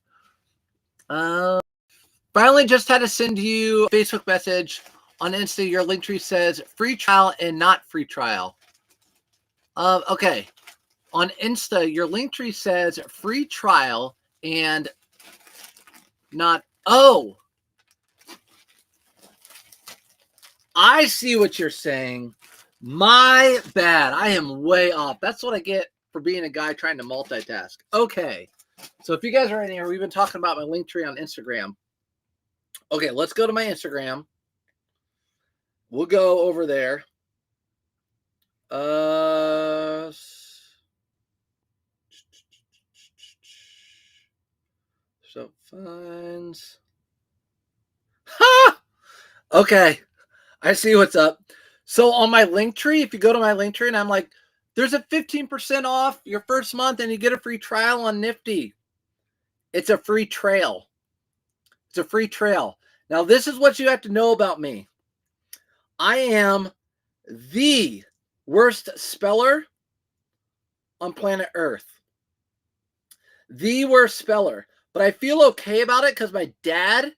Finally, just had to send you a Facebook message on Insta. Your link tree says free trial and not free trial. Okay. On Insta, your link tree says free trial and not. Oh, I see what you're saying. My bad. I am way off. That's what I get for being a guy trying to multitask. Okay. So if you guys are in here, we've been talking about my link tree on Instagram. Okay, let's go to my Instagram. We'll go over there. So finds. Ha! Okay. I see what's up. So on my link tree, if you go to my link tree and I'm like, there's a 15% off your first month and you get a free trial on Nifty. It's a free trail. It's a free trail. Now, this is what you have to know about me. I am the worst speller on planet Earth. The worst speller. But I feel okay about it because my dad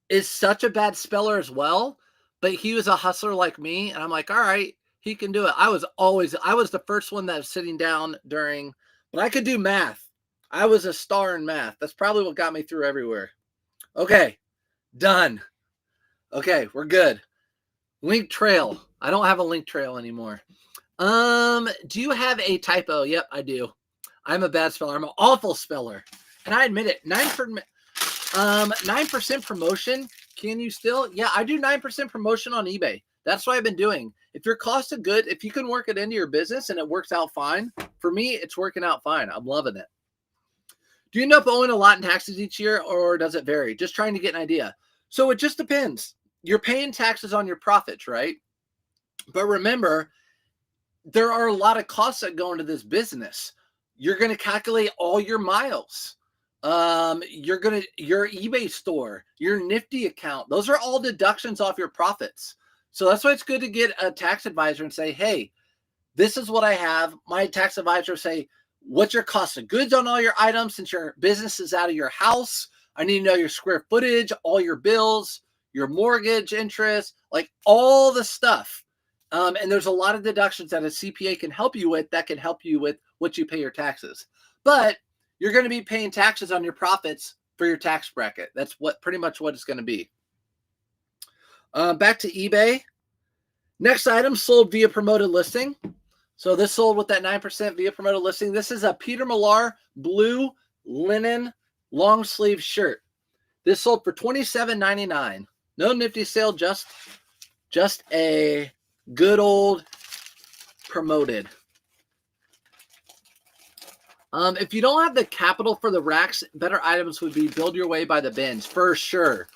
is such a bad speller as well. But he was a hustler like me. And I'm like, all right, He can do it. I was the first one that was sitting down during, but I could do math. I was a star in math. That's probably what got me through everywhere. Okay, done. Okay, we're good. Link trail. I don't have a link trail anymore. Do you have a typo? Yep, I do. I'm a bad speller. I'm an awful speller. And I admit it. 9% promotion. Can you still? Yeah, I do 9% promotion on eBay. That's what I've been doing. If your cost of good, if you can work it into your business and it works out fine, for me, it's working out fine. I'm loving it. Do you end up owing a lot in taxes each year, or does it vary? Just trying to get an idea. So it just depends. You're paying taxes on your profits, right? But remember, there are a lot of costs that go into this business. You're going to calculate all your miles. Your eBay store, your Nifty account. Those are all deductions off your profits. So that's why it's good to get a tax advisor and say, hey, this is what I have. My tax advisor say, what's your cost of goods on all your items since your business is out of your house? I need to know your square footage, all your bills, your mortgage interest, like all the stuff. And there's a lot of deductions that a CPA can help you with that can help you with what you pay your taxes. But you're going to be paying taxes on your profits for your tax bracket. That's pretty much what it's going to be. Back to eBay. Next item sold via promoted listing. So this sold with that 9% via promoted listing. This is a Peter Millar blue linen long sleeve shirt. This sold for $27.99. No Nifty sale, just a good old promoted. If you don't have the capital for the racks, better items would be build your way by the bins for sure.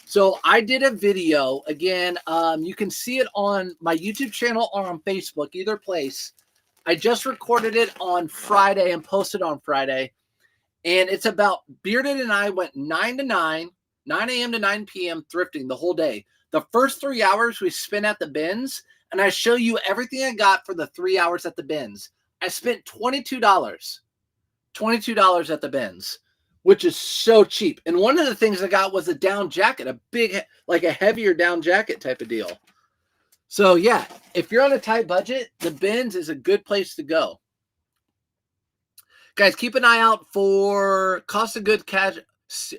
So I did a video again. You can see it on my YouTube channel or on Facebook, either place. I just recorded it on Friday and posted on Friday. And it's about Bearded and I went 9 a.m. to 9 p.m. thrifting the whole day. The first 3 hours we spent at the bins, and I show you everything I got for the 3 hours at the bins. I spent $22 at the bins, which is so cheap. And one of the things I got was a down jacket, a big, like a heavier down jacket type of deal. So yeah, if you're on a tight budget, the bins is a good place to go. Guys, keep an eye out for cost of good costs,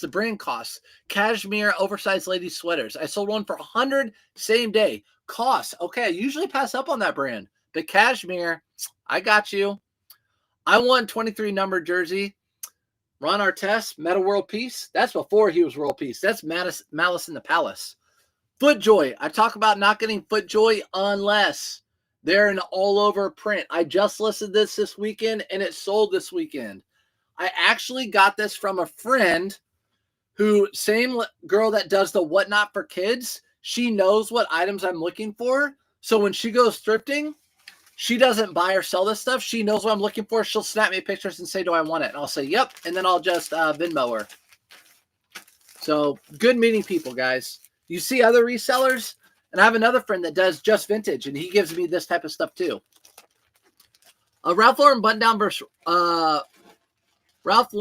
the brand costs. Cashmere oversized ladies sweaters. I sold one for $100 same day. Costs. Okay, I usually pass up on that brand, but Cashmere, I got you. I won 23 number jersey. Ron Artest, Meta World Peace. That's before he was World Peace. That's Malice in the Palace. FootJoy. I talk about not getting FootJoy unless they're an all over print. I just listed this weekend and it sold this weekend. I actually got this from a friend who, same girl that does the Whatnot for Kids. She knows what items I'm looking for. So when she goes thrifting, she doesn't buy or sell this stuff. She knows what I'm looking for. She'll snap me pictures and say, do I want it? And I'll say, yep. And then I'll just Venmo her. So good meeting people, guys. You see other resellers? And I have another friend that does just vintage, and he gives me this type of stuff too. Ralph Lauren button down versus Polo Ralph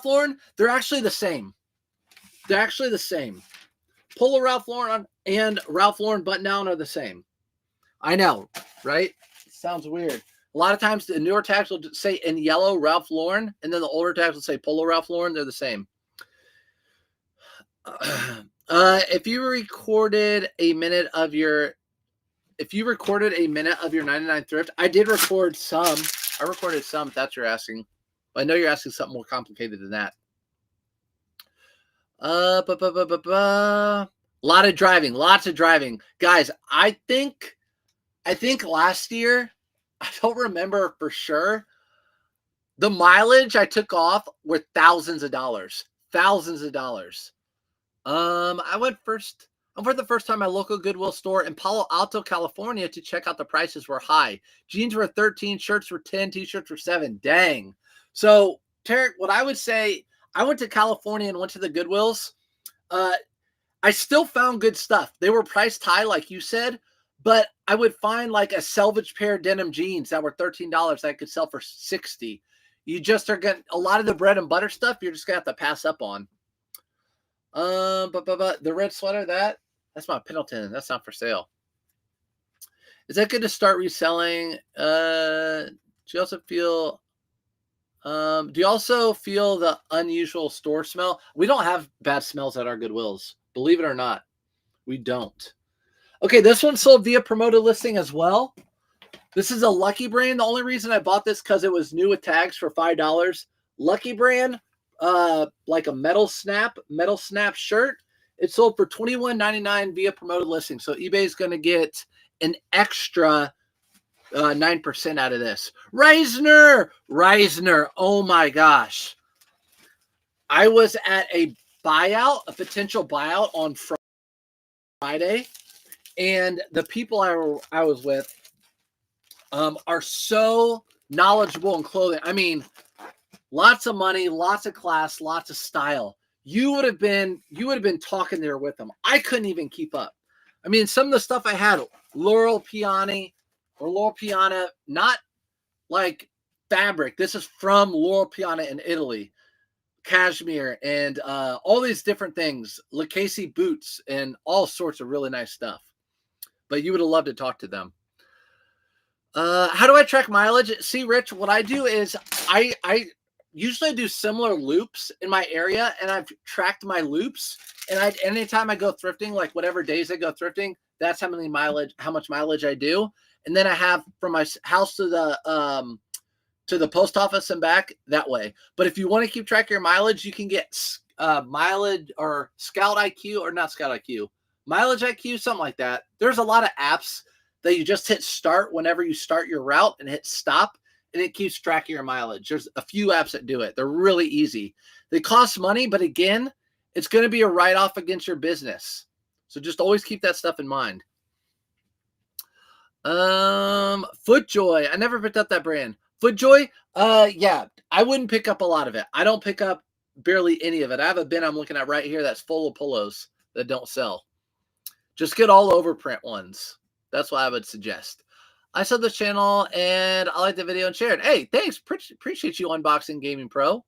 Lauren. They're actually the same. Polo Ralph Lauren and Ralph Lauren button down are the same. I know, right? It sounds weird. A lot of times the newer tags will say in yellow Ralph Lauren, and then the older tags will say Polo Ralph Lauren. They're the same. If you recorded a minute of your 99 thrift, I did record some. I recorded some, if that's what you're asking. But I know you're asking something more complicated than that. Lots of driving. Guys, I think last year, I don't remember for sure, the mileage I took off were thousands of dollars. I went for the first time my local Goodwill store in Palo Alto, California to check out the prices were high. Jeans were 13, shirts were 10, t-shirts were 7. Dang. So, Tarek, what I would say, I went to California and went to the Goodwills. I still found good stuff. They were priced high, like you said, but I would find like a salvage pair of denim jeans that were $13 that I could sell for $60. You just are getting a lot of the bread and butter stuff. You're just gonna have to pass up on. But the red sweater, that's my Pendleton. That's not for sale. Is that good to start reselling? Do you also feel the unusual store smell? We don't have bad smells at our Goodwills. Believe it or not, we don't. Okay, this one sold via promoted listing as well. This is a Lucky brand. The only reason I bought this because it was new with tags for $5. Lucky brand, like a metal snap shirt. It sold for $21.99 via promoted listing. So eBay is going to get an extra 9% out of this. Reisner. Oh my gosh. I was at a potential buyout on Friday, and the people I was with are so knowledgeable in clothing. I mean, lots of money, lots of class, lots of style. You would have been talking there with them. I couldn't even keep up. I mean, some of the stuff I had, Loro Piana, not like fabric. This is from Loro Piana in Italy. Cashmere and all these different things, Lucchese boots and all sorts of really nice stuff. But you would have loved to talk to them. How do I track mileage? See, Rich, what I do is I usually do similar loops in my area, and I've tracked my loops. And anytime I go thrifting, like whatever days I go thrifting, that's how much mileage I do. And then I have from my house to the post office and back that way. But if you want to keep track of your mileage, you can get mileage or Scout IQ, or not Scout IQ, Mileage IQ, something like that. There's a lot of apps that you just hit start whenever you start your route and hit stop, and it keeps track of your mileage. There's a few apps that do it. They're really easy. They cost money, but again, it's going to be a write-off against your business. So just always keep that stuff in mind. FootJoy. I never picked up that brand. FootJoy, yeah, I wouldn't pick up a lot of it. I don't pick up barely any of it. I have a bin I'm looking at right here that's full of polos that don't sell. Just get all over print ones. That's what I would suggest. I saw this channel and I like the video and shared. Hey, thanks. Appreciate you, Unboxing Gaming Pro.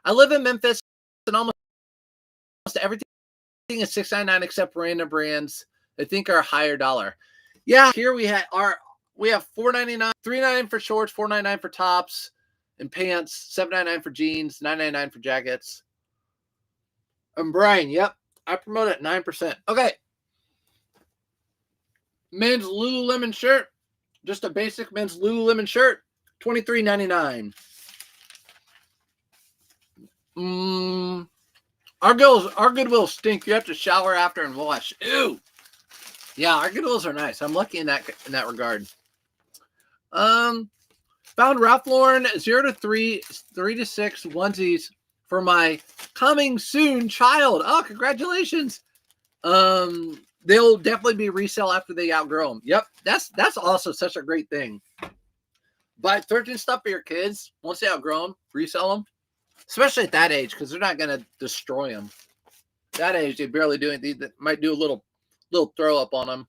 I live in Memphis, and almost everything is $6.99 except random brands I think are higher dollar. Yeah, here we have $4.99, $3.99 for shorts, $4.99 for tops and pants, $7.99 for jeans, $9.99 for jackets. And Brian, yep, I promote at 9%. Okay. Men's Lululemon shirt, just a basic men's Lululemon shirt, $23.99. Our Goodwills stink. You have to shower after and wash. Ew. Yeah, our Goodwills are nice. I'm lucky in that regard. Found Ralph Lauren 0 to 3, 3 to 6 onesies for my coming soon child. Oh, congratulations. They'll definitely be resell after they outgrow them. Yep, that's also such a great thing. Buy thrifting stuff for your kids. Once they outgrow them, resell them. Especially at that age, because they're not going to destroy them. That age, they barely do anything. They might do a little throw up on them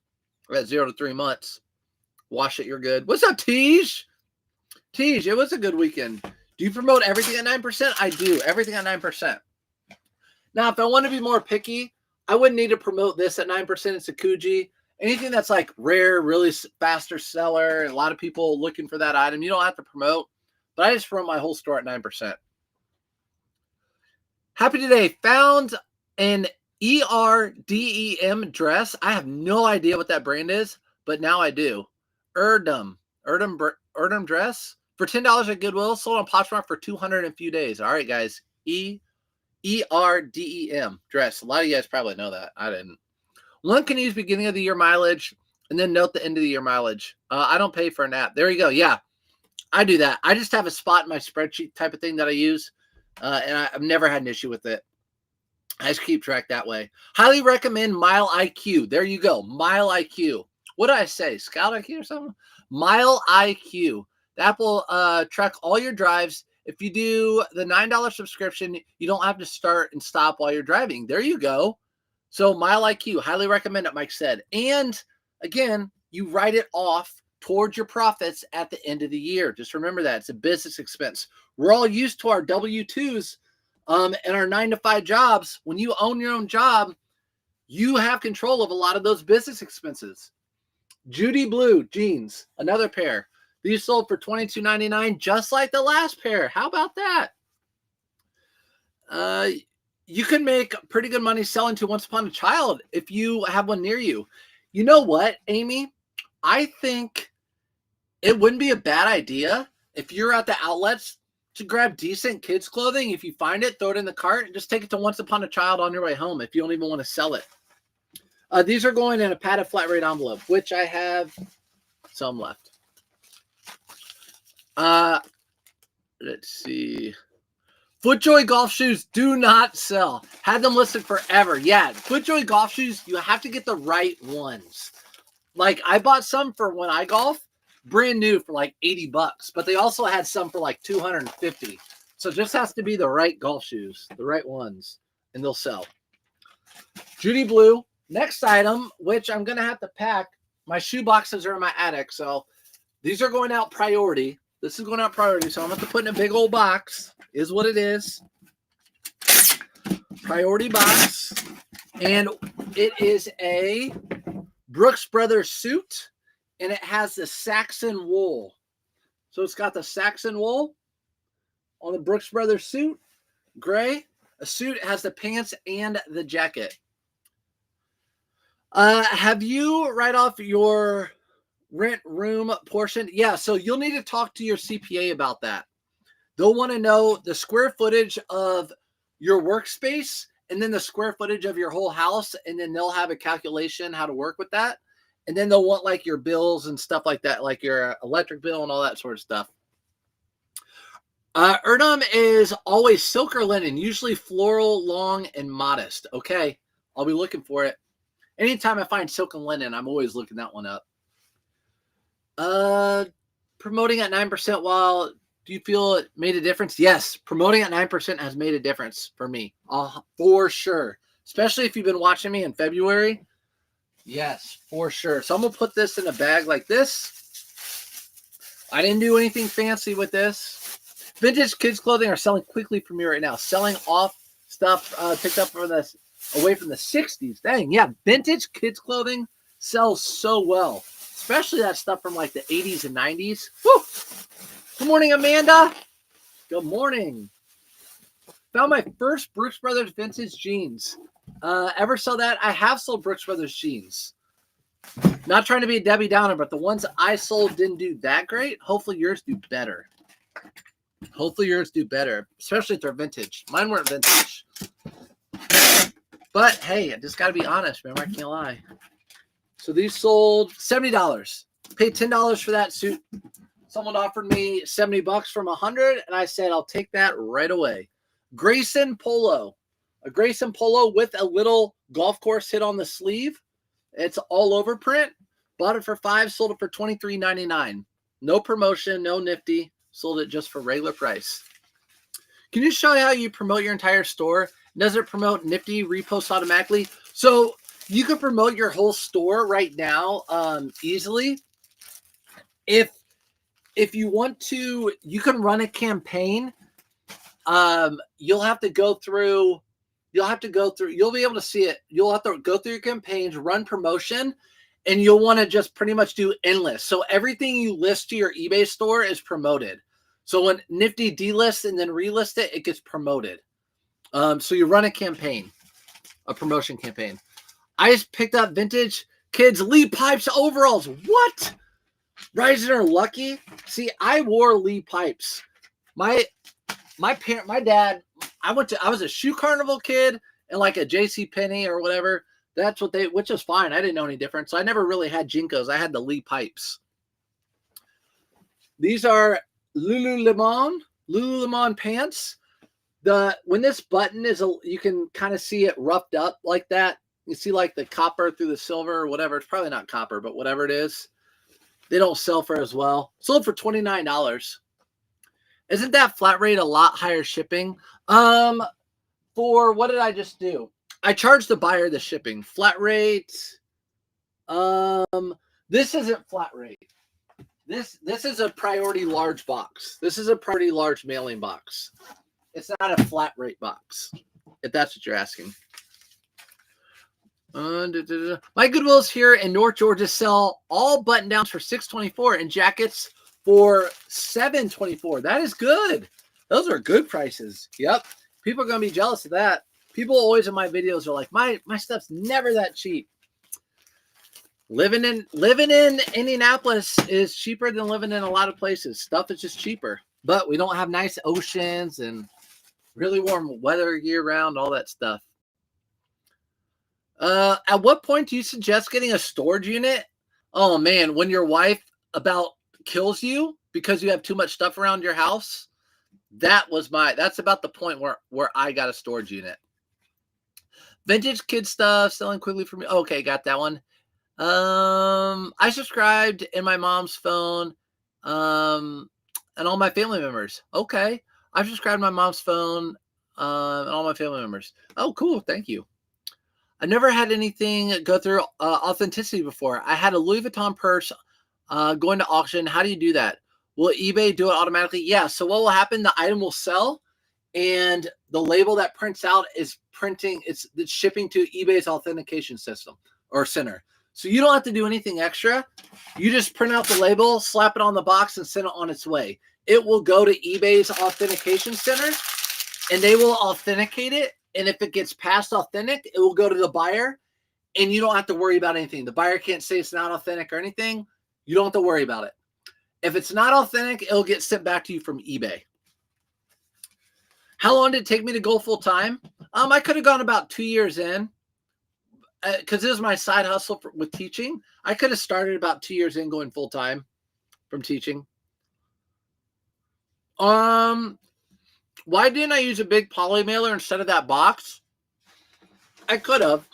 at 0 to 3 months. Wash it, you're good. What's up, Tej? Tej, it was a good weekend. Do you promote everything at 9%? I do. Everything at 9%. Now, if I want to be more picky, I wouldn't need to promote this at 9%. It's a Kuji. Anything that's like rare, really faster seller, and a lot of people looking for that item, you don't have to promote. But I just promote my whole store at 9%. Happy today. Found an ERDEM dress. I have no idea what that brand is, but now I do. Erdem dress for $10 at Goodwill. Sold on Poshmark for $200 in a few days. All right, guys. ERDEM dress. A lot of you guys probably know that. I didn't. One can use beginning of the year mileage and then note the end of the year mileage. I don't pay for an app. There you go. Yeah, I do that. I just have a spot in my spreadsheet type of thing that I use, and I've never had an issue with it. I just keep track that way. Highly recommend Mile IQ. There you go. Mile IQ. What did I say? Scout IQ or something? Mile IQ. That will track all your drives. If you do the $9 subscription, you don't have to start and stop while you're driving. There you go. So Mile IQ, highly recommend it, Mike said. And again, you write it off towards your profits at the end of the year. Just remember that. It's a business expense. We're all used to our W-2s In our 9-to-5 jobs, when you own your own job, you have control of a lot of those business expenses. Judy Blue jeans, another pair. These sold for $22.99, just like the last pair. How about that? You can make pretty good money selling to Once Upon a Child if you have one near you. You know what, Amy? I think it wouldn't be a bad idea if you're at the outlets to grab decent kids clothing. If you find it, throw it in the cart and just take it to Once Upon a Child on your way home if you don't even want to sell it. These are going in a padded flat rate envelope, which I have some left. Let's see. FootJoy golf shoes do not sell. Had them listed forever. Yeah, FootJoy golf shoes, you have to get the right ones. Like, I bought some for when I golf, brand new for like $80, but they also had some for like $250. So it just has to be the right golf shoes, the right ones, and they'll sell. Judy Blue. Next item, which I'm going to have to pack. My shoe boxes are in my attic, so these are going out priority. This is going out priority, so I'm going to have to put in a big old box. Is what it is. Priority box. And it is a Brooks Brothers suit, and it has the Saxon wool. So it's got the Saxon wool on the Brooks Brothers suit. Gray. A suit has the pants and the jacket. Have you write off your rent room portion? Yeah, so you'll need to talk to your CPA about that. They'll want to know the square footage of your workspace and then the square footage of your whole house, and then they'll have a calculation how to work with that. And then they'll want like your bills and stuff like that, like your electric bill and all that sort of stuff. Erdem is always silk or linen, usually floral, long, and modest. Okay, I'll be looking for it. Anytime I find silk and linen, I'm always looking that one up. Promoting at 9% while, do you feel it made a difference? Yes, promoting at 9% has made a difference for me, for sure. Especially if you've been watching me in February. Yes, for sure. So I'm going to put this in a bag like this. I didn't do anything fancy with this. Vintage kids clothing are selling quickly for me right now. Selling off stuff picked up from this. Away from the 60s. Dang, yeah, vintage kids clothing sells so well. Especially that stuff from like the 80s and 90s. Woo! Good morning, Amanda. Good morning. Found my first Brooks Brothers vintage jeans. Ever saw that? I have sold Brooks Brothers jeans. Not trying to be a Debbie Downer, but the ones I sold didn't do that great. Hopefully yours do better. Hopefully yours do better, especially if they're vintage. Mine weren't vintage. But, hey, I just got to be honest. Remember, I can't lie. So these sold $70. Paid $10 for that suit. Someone offered me $70 from $100, and I said, I'll take that right away. Grayson Polo. A Grayson Polo with a little golf course hit on the sleeve. It's all over print. Bought it for $5, sold it for $23.99. No promotion, no Nifty. Sold it just for regular price. Can you show how you promote your entire store? Does it promote Nifty reposts automatically? So you can promote your whole store right now easily. If you want to, you can run a campaign. You'll have to go through. You'll be able to see it. You'll have to go through your campaigns, run promotion, and you'll want to just pretty much do endless. So everything you list to your eBay store is promoted. So when Nifty delists and then relist it, it gets promoted. So you run a campaign, a promotion campaign. I just picked up vintage kids Lee Pipes overalls. What? Rising or Lucky? See, I wore Lee Pipes. My dad, I was a shoe carnival kid and like a JCPenney or whatever. That's what which is fine. I didn't know any different. So I never really had Jinkos. I had the Lee Pipes. These are Lululemon pants. When this button is, you can kind of see it roughed up like that. You see like the copper through the silver or whatever. It's probably not copper, but whatever it is. They don't sell for as well. Sold for $29. Isn't that flat rate a lot higher shipping? For what did I just do? I charged the buyer the shipping. Flat rate. This isn't flat rate. This is a priority large box. This is a priority large mailing box. It's not a flat rate box, if that's what you're asking. My Goodwills here in North Georgia sell all button downs for $6.24 and jackets for $7.24. That is good. Those are good prices. Yep. People are going to be jealous of that. People always in my videos are like, my stuff's never that cheap. Living in Indianapolis is cheaper than living in a lot of places. Stuff is just cheaper. But we don't have nice oceans and really warm weather year round, all that stuff. At what point do you suggest getting a storage unit? Oh man, when your wife about kills you because you have too much stuff around your house. That's about the point where I got a storage unit. Vintage kid stuff selling quickly for me. Okay, got that one. I subscribed in my mom's phone, and all my family members. Okay. I've subscribed to my mom's phone, and all my family members. Oh, cool. Thank you. I never had anything go through authenticity before. I had a Louis Vuitton purse going to auction. How do you do that? Will eBay do it automatically? Yeah. So what will happen? The item will sell, and the label that prints out is it's shipping to eBay's authentication system or center. So you don't have to do anything extra. You just print out the label, slap it on the box, and send it on its way. It will go to eBay's authentication center, and they will authenticate it. And if it gets past authentic, it will go to the buyer, and you don't have to worry about anything. The buyer can't say it's not authentic or anything. You don't have to worry about it. If it's not authentic, it'll get sent back to you from eBay. How long did it take me to go full time? I could have gone about 2 years in, because this is my side hustle with teaching. I could have started about 2 years in going full time from teaching. Why didn't I use a big poly mailer instead of that box? I could have.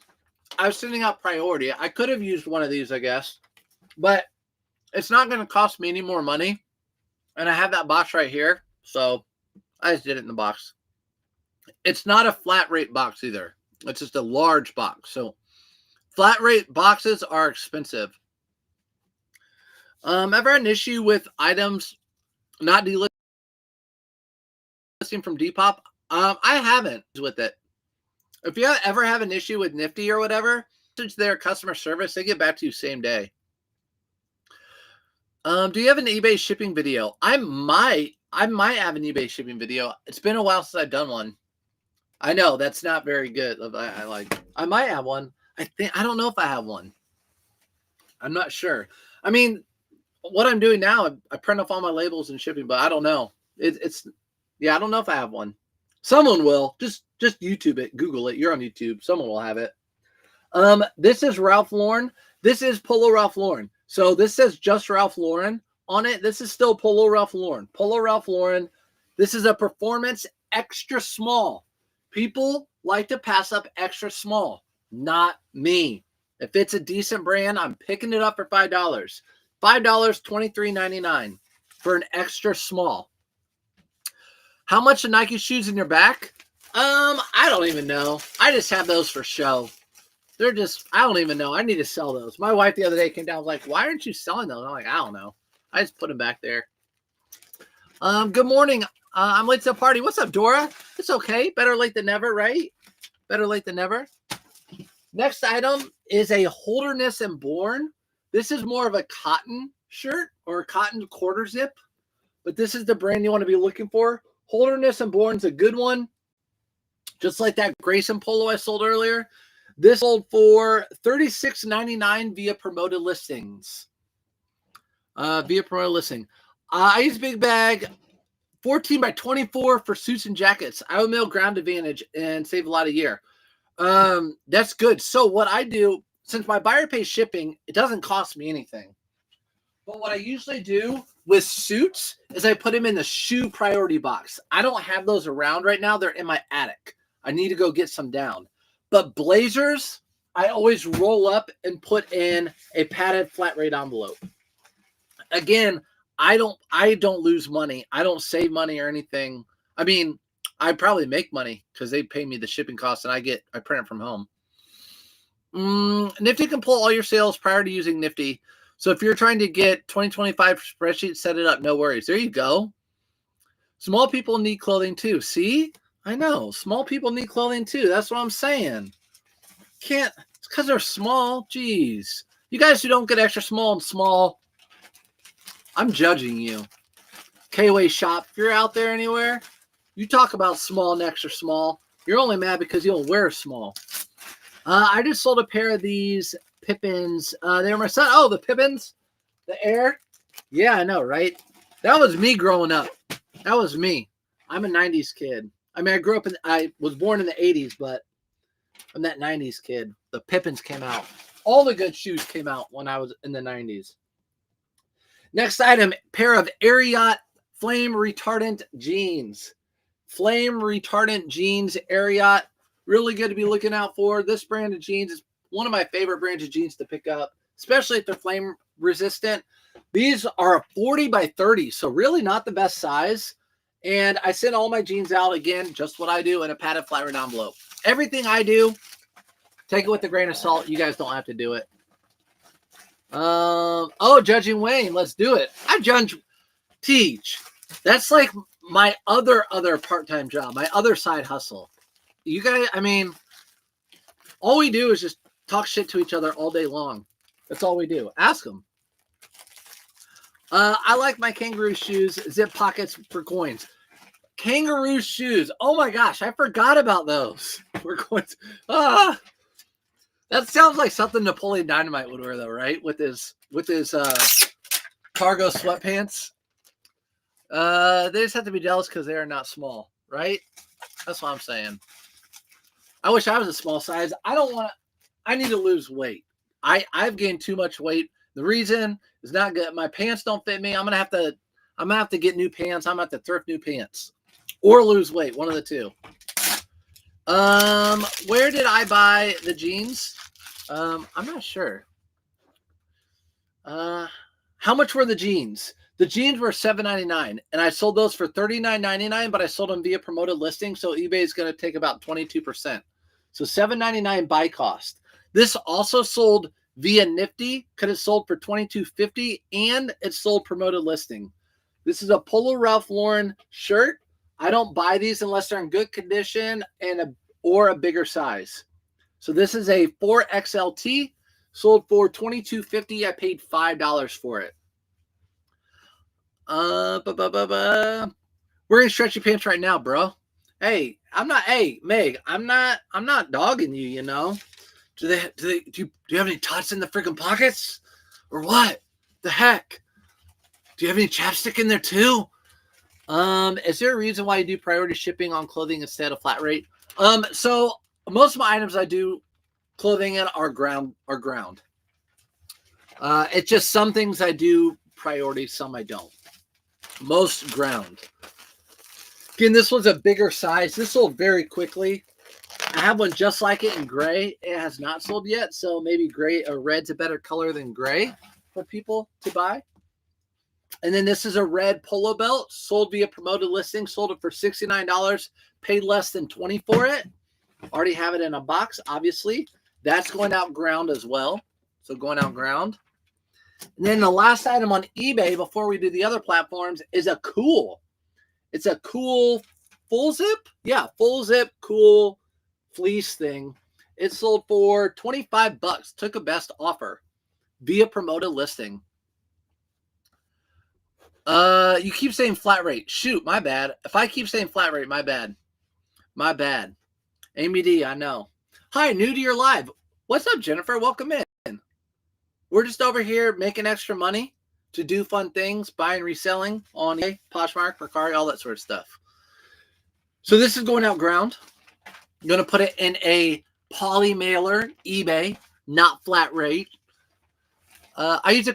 I was sending out priority. I could have used one of these, I guess. But it's not going to cost me any more money. And I have that box right here. So I just did it in the box. It's not a flat rate box either. It's just a large box. So flat rate boxes are expensive. Ever had an issue with items not delisting from Depop? I haven't with it. If you ever have an issue with Nifty or whatever, message their customer service. They get back to you same day. Do you have an eBay shipping video? I might have an eBay shipping video. It's been a while since I've done one. I know that's not very good. I might have one. I don't know if I have one. I'm not sure. I mean, what I'm doing now, I print off all my labels and shipping, but I don't know. Yeah, I don't know if I have one. Someone will. Just YouTube it, Google it. You're on YouTube. Someone will have it. This is Ralph Lauren. This is Polo Ralph Lauren. So this says just Ralph Lauren on it. This is still Polo Ralph Lauren. Polo Ralph Lauren. This is a performance extra small. People like to pass up extra small. Not me. If it's a decent brand, I'm picking it up for $5. $5, $23.99 for an extra small. How much are Nike shoes in your back? I don't even know. I just have those for show. I don't even know. I need to sell those. My wife the other day came down and was like, why aren't you selling those? I'm like, I don't know. I just put them back there. Good morning. I'm late to the party. What's up, Dora? It's okay. Better late than never, right? Better late than never. Next item is a Holderness and Bourne. This is more of a cotton shirt or a cotton quarter zip, but this is the brand you want to be looking for. Holderness and Bourne's a good one. Just like that Grayson polo I sold earlier. This sold for $36.99 via promoted listings. I use big bag 14 by 24 for suits and jackets. I would mail ground advantage and save a lot a year. That's good. So what I do, since my buyer pays shipping, it doesn't cost me anything. But what I usually do with suits is I put them in the shoe priority box. I don't have those around right now. They're in my attic. I need to go get some down. But blazers, I always roll up and put in a padded flat rate envelope. Again, I don't lose money. I don't save money or anything. I mean, I probably make money because they pay me the shipping costs and I print it from home. Nifty can pull all your sales prior to using Nifty. So if you're trying to get 2025 spreadsheet, set it up. No worries. There you go. Small people need clothing too. See? I know. Small people need clothing too. That's what I'm saying. Can't. It's because they're small. Jeez. You guys who don't get extra small and small, I'm judging you. K-Way Shop, if you're out there anywhere, you talk about small and extra small. You're only mad because you don't wear small. I just sold a pair of these Pippins. They were my son. Oh, the Pippins? The Air? Yeah, I know, right? That was me growing up. That was me. I'm a 90s kid. I mean, I was born in the 80s, but I'm that 90s kid. The Pippins came out. All the good shoes came out when I was in the 90s. Next item, pair of Ariat flame retardant jeans. Flame retardant jeans, Ariat. Really good to be looking out for. This brand of jeans is one of my favorite brands of jeans to pick up, especially if they're flame resistant. These are a 40 by 30, so really not the best size. And I send all my jeans out, again, just what I do, in a padded flat rate envelope. Everything I do, take it with a grain of salt. You guys don't have to do it. Oh, judging Wayne, let's do it. I judge teach. That's like my other part-time job, my other side hustle. You guys, I mean, all we do is just talk shit to each other all day long. That's all we do. Ask them. I like my kangaroo shoes, zip pockets for coins. Kangaroo shoes. Oh my gosh, I forgot about those. For coins. That sounds like something Napoleon Dynamite would wear, though, right? With his cargo sweatpants. They just have to be jealous because they are not small, right? That's what I'm saying. I wish I was a small size. I need to lose weight. I've gained too much weight. The reason is not good. My pants don't fit me. I'm gonna have to get new pants. I'm gonna have to thrift new pants or lose weight. One of the two. Where did I buy the jeans? I'm not sure. How much were the jeans? The jeans were $7.99, and I sold those for $39.99, but I sold them via promoted listing, so eBay is going to take about 22%. So $7.99 buy cost. This also sold via Nifty, because it sold for $22.50, and it sold promoted listing. This is a Polo Ralph Lauren shirt. I don't buy these unless they're in good condition or a bigger size. So this is a 4XLT, sold for $22.50. I paid $5 for it. We're gonna stretch your pants right now, bro. Hey, Meg, I'm not dogging you, you know. Do you have any tots in the freaking pockets? Or what? The heck? Do you have any chapstick in there too? Is there a reason why you do priority shipping on clothing instead of flat rate? So most of my items I do clothing in are ground. It's just some things I do priority, some I don't. Most ground. Again, this one's a bigger size. This sold very quickly. I have one just like it in gray. It has not sold yet, so maybe gray or red's a better color than gray for people to buy. And then this is a red polo belt, sold via promoted listing. Sold it for $69, paid less than $20 for it. Already have it in a box, obviously. That's going out ground as well. So going out ground. And then the last item on eBay before we do the other platforms is a cool. It's a cool full zip. Yeah, full zip, cool fleece thing. It sold for $25. Took a best offer via promoted listing. You keep saying flat rate. Shoot, my bad. If I keep saying flat rate, my bad. My bad. Amy D, I know. Hi, new to your live. What's up, Jennifer? Welcome in. We're just over here making extra money to do fun things, buying, reselling on eBay, Poshmark, Mercari, all that sort of stuff. So this is going out ground. I'm going to put it in a poly mailer, eBay, not flat rate. I use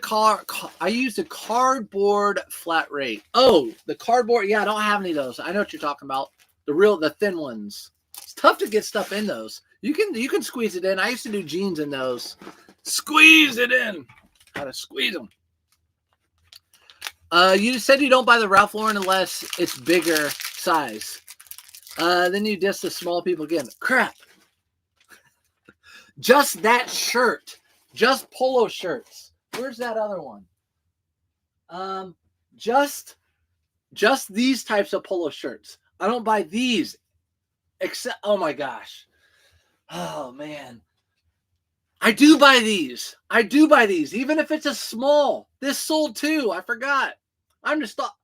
a cardboard flat rate. Oh, the cardboard. Yeah, I don't have any of those. I know what you're talking about. The thin ones. It's tough to get stuff in those. You can squeeze it in. I used to do jeans in those. Squeeze it in. How to squeeze them. You said you don't buy the Ralph Lauren unless it's bigger size. Then you diss the small people again. Crap. Just that shirt. Just polo shirts. Where's that other one? Just just these types of polo shirts. I don't buy these except, oh my gosh. Oh man. I do buy these. I do buy these, even if it's a small. This sold too. I forgot. I'm just thought,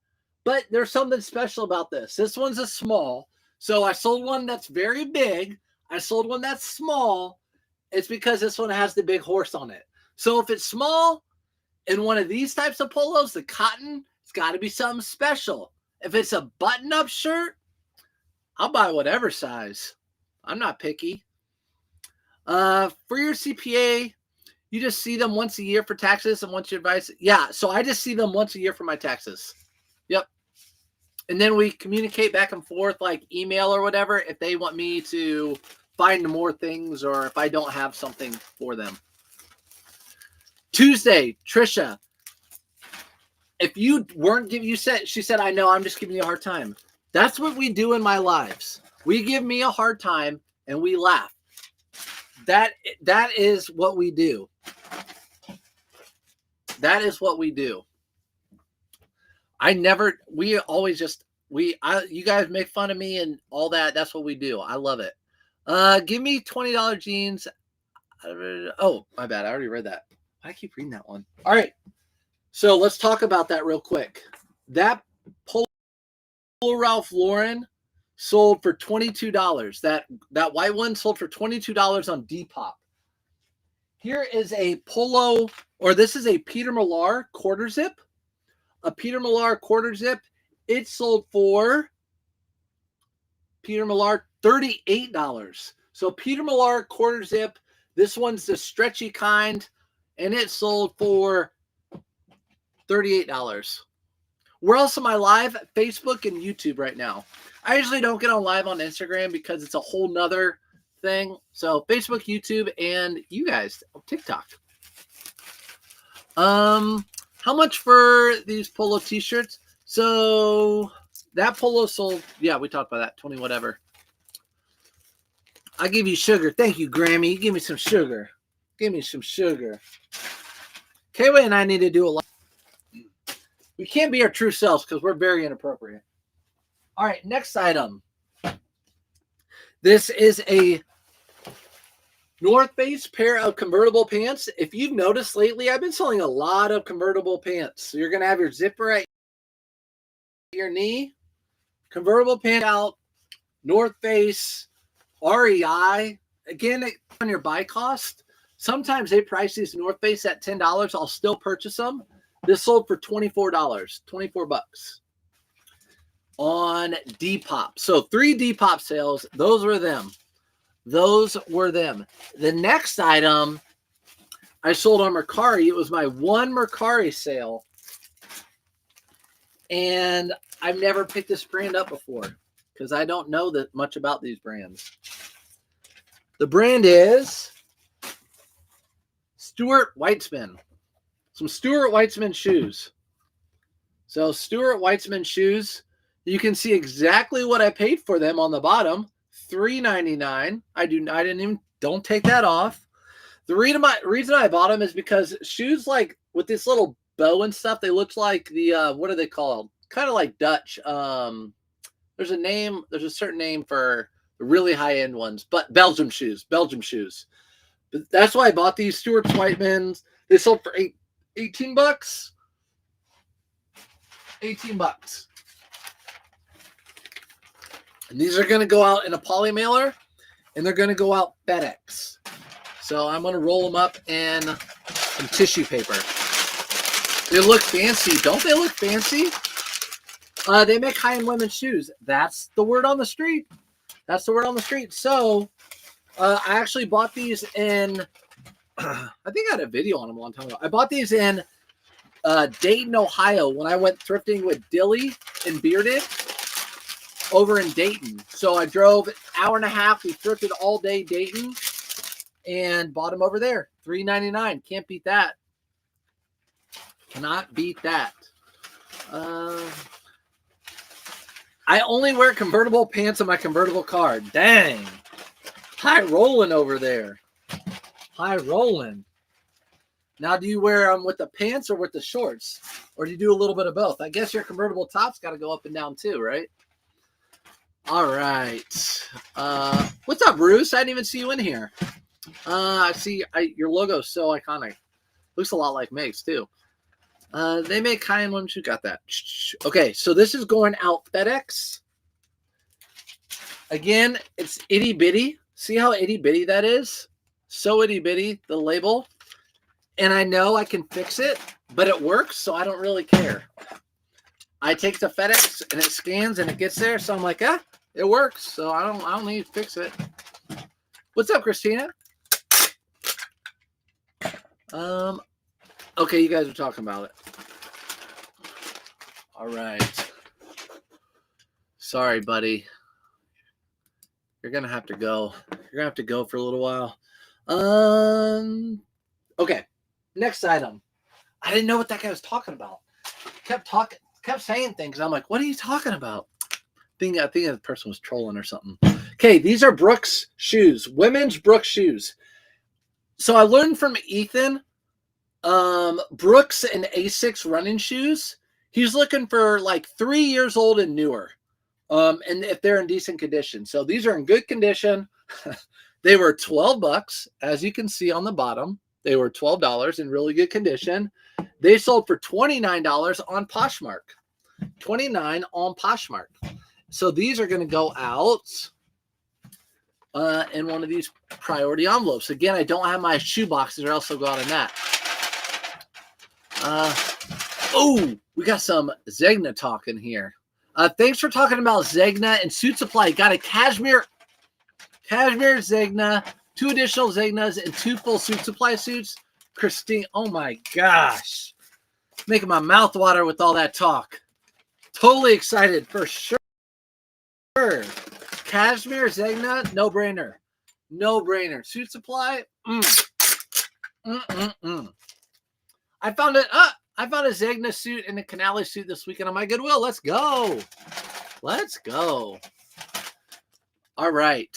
but there's something special about this. This one's a small. So I sold one that's very big. I sold one that's small. It's because this one has the big horse on it. So if it's small in one of these types of polos, the cotton, it's got to be something special. If it's a button-up shirt, I'll buy whatever size. I'm not picky. For your CPA, you just see them once a year for taxes and once your advice. Yeah, so I just see them once a year for my taxes. Yep. And then we communicate back and forth like email or whatever if they want me to find more things or if I don't have something for them. Tuesday, Trisha. If you weren't giving, she said, I know, I'm just giving you a hard time. That's what we do in my lives. We give me a hard time and we laugh. That is what we do. That is what we do. You guys make fun of me and all that. That's what we do. I love it. Give me $20 jeans. Oh, my bad. I already read that. I keep reading that one. All right. So let's talk about that real quick. That Polo Ralph Lauren sold for $22. That white one sold for $22 on Depop. Here is a polo, or this is a Peter Millar quarter zip. A Peter Millar quarter zip. It sold for Peter Millar $38. So Peter Millar quarter zip. This one's the stretchy kind, and it sold for $38. Where else am I live? Facebook and YouTube right now. I usually don't get on live on Instagram because it's a whole nother thing. So Facebook, YouTube, and you guys, TikTok. How much for these polo t-shirts? So that polo sold, yeah, we talked about that, 20 whatever. I'll give you sugar. Thank you, Grammy. You give me some sugar. Give me some sugar. Kayway and I need to do a lot. We can't be our true selves because we're very inappropriate. All right, next item. This is a North Face pair of convertible pants. If you've noticed lately, I've been selling a lot of convertible pants. So you're going to have your zipper at your knee, convertible pant out, North Face, REI. Again, on your buy cost. Sometimes they price these North Face at $10. I'll still purchase them. This sold for $24, 24 bucks on Depop. So 3 Depop sales. Those were them. Those were them. The next item I sold on Mercari. It was my one Mercari sale. And I've never picked this brand up before because I don't know that much about these brands. The brand is Stuart Weitzman. Some Stuart Weitzman shoes. So Stuart Weitzman shoes, you can see exactly what I paid for them on the bottom, $3.99. Don't take that off. The reason I bought them is because shoes like with this little bow and stuff, they look like the what are they called? Kind of like Dutch. There's a certain name for the really high end ones, but Belgium shoes. But that's why I bought these Stuart Weitzmans. They sold for $18 bucks. $18 bucks. And these are going to go out in a poly mailer and they're going to go out FedEx. So I'm going to roll them up in some tissue paper. They look fancy. Don't they look fancy? They make high-end women's shoes. That's the word on the street. That's the word on the street. So I actually bought these in I think I had a video on them a long time ago. I bought these in Dayton, Ohio when I went thrifting with Dilly and Bearded over in Dayton. So I drove an hour and a half. We thrifted all day Dayton and bought them over there. $3.99. Can't beat that. Cannot beat that. I only wear convertible pants on my convertible car. Dang. High rolling over there. High rolling. Now, do you wear them with the pants or with the shorts? Or do you do a little bit of both? I guess your convertible top's got to go up and down too, right? All right. What's up, Bruce? I didn't even see you in here. I see your logo's so iconic. Looks a lot like Meg's too. They make high-end ones. Who got that? Okay, so this is going out FedEx. Again, it's itty-bitty. See how itty-bitty that is? So itty-bitty, the label. And I know I can fix it, but it works, so I don't really care. I take the FedEx, and it scans, and it gets there, so I'm like, it works, so I don't need to fix it. What's up, Christina? Okay, you guys are talking about it. All right. Sorry, buddy. You're going to have to go. You're going to have to go for a little while. Okay. Next item. I didn't know what that guy was talking about. Kept saying things. I'm like, what are you talking about? I think the person was trolling or something. Okay, these are Brooks shoes. Women's Brooks shoes. So I learned from Ethan, Brooks and Asics running shoes. He's looking for like 3 years old and newer. And if they're in decent condition. So these are in good condition. They were $12, as you can see on the bottom. They were $12 in really good condition. They sold for $29 on Poshmark. $29 on Poshmark. So these are going to go out in one of these priority envelopes. Again, I don't have my shoe boxes or else they'll go out in that. Oh, we got some Zegna talk in here. Thanks for talking about Zegna and Suit Supply. Got a cashmere Zegna, 2 additional Zegnas, and 2 full Suit Supply suits. Christine, oh my gosh. Making my mouth water with all that talk. Totally excited for sure. Cashmere Zegna, no brainer. No brainer. Suit Supply, I found a Zegna suit and a Canali suit this weekend on my Goodwill. Let's go. Let's go. All right.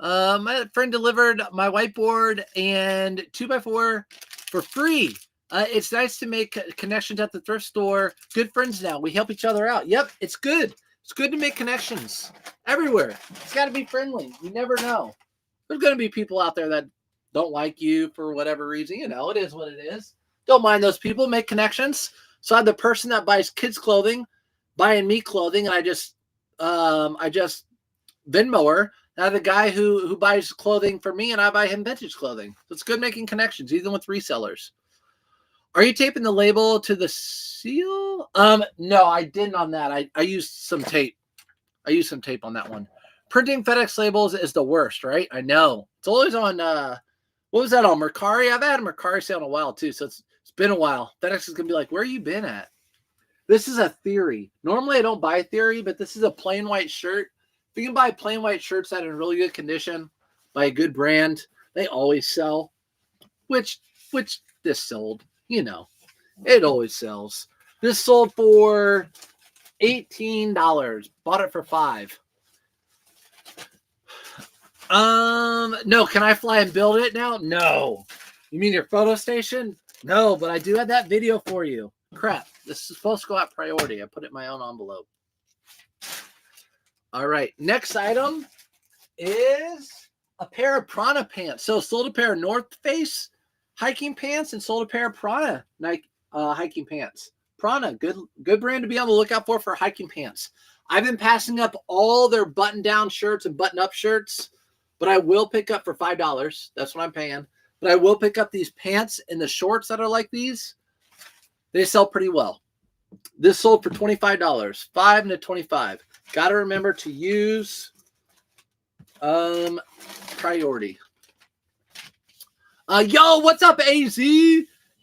My friend delivered my whiteboard and 2x4 for free. It's nice to make connections at the thrift store. Good friends now. We help each other out. Yep, it's good. It's good to make connections everywhere. It's got to be friendly. You never know. There's going to be people out there that don't like you for whatever reason. You know, it is what it is. Don't mind those people. Make connections. So I have the person that buys kids clothing buying me clothing, and I just Venmo her. Now the guy who buys clothing for me, and I buy him vintage clothing. So it's good making connections, even with resellers. Are you taping the label to the seal? No, I didn't on that. I used some tape. I used some tape on that one. Printing FedEx labels is the worst, right? I know. It's always on, what was that on, Mercari? I've had a Mercari sale in a while, too, so it's been a while. FedEx is going to be like, where you been at? This is a theory. Normally, I don't buy theory, but this is a plain white shirt. If you can buy plain white shirts that are in really good condition, by a good brand, they always sell, which this sold. You know, it always sells. This sold for $18. Bought it for $5. No, can I fly and build it now? No. You mean your photo station? No, but I do have that video for you. Crap. This is supposed to go out priority. I put it in my own envelope. All right. Next item is a pair of Prana pants. So sold a pair of North Face hiking pants and sold a pair of Prana Nike hiking pants. Prana, good brand to be on the lookout for hiking pants. I've been passing up all their button-down shirts and button-up shirts, but I will pick up for $5. That's what I'm paying. But I will pick up these pants and the shorts that are like these. They sell pretty well. This sold for $25. $5 to $25. Got to remember to use priority. Yo, what's up, AZ?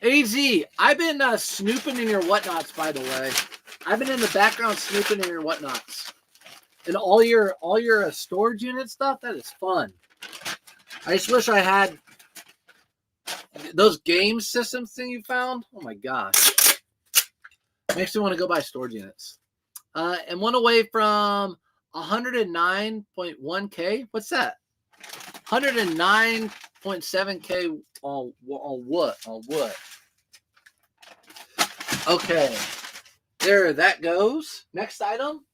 AZ, I've been snooping in your whatnots, by the way. I've been in the background snooping in your whatnots. And all your storage unit stuff, that is fun. I just wish I had those game systems thing you found. Oh my gosh. Makes me want to go buy storage units. And one away from 109.1K. What's that? 109 0.7K on what? On what? Okay. There that goes. Next item.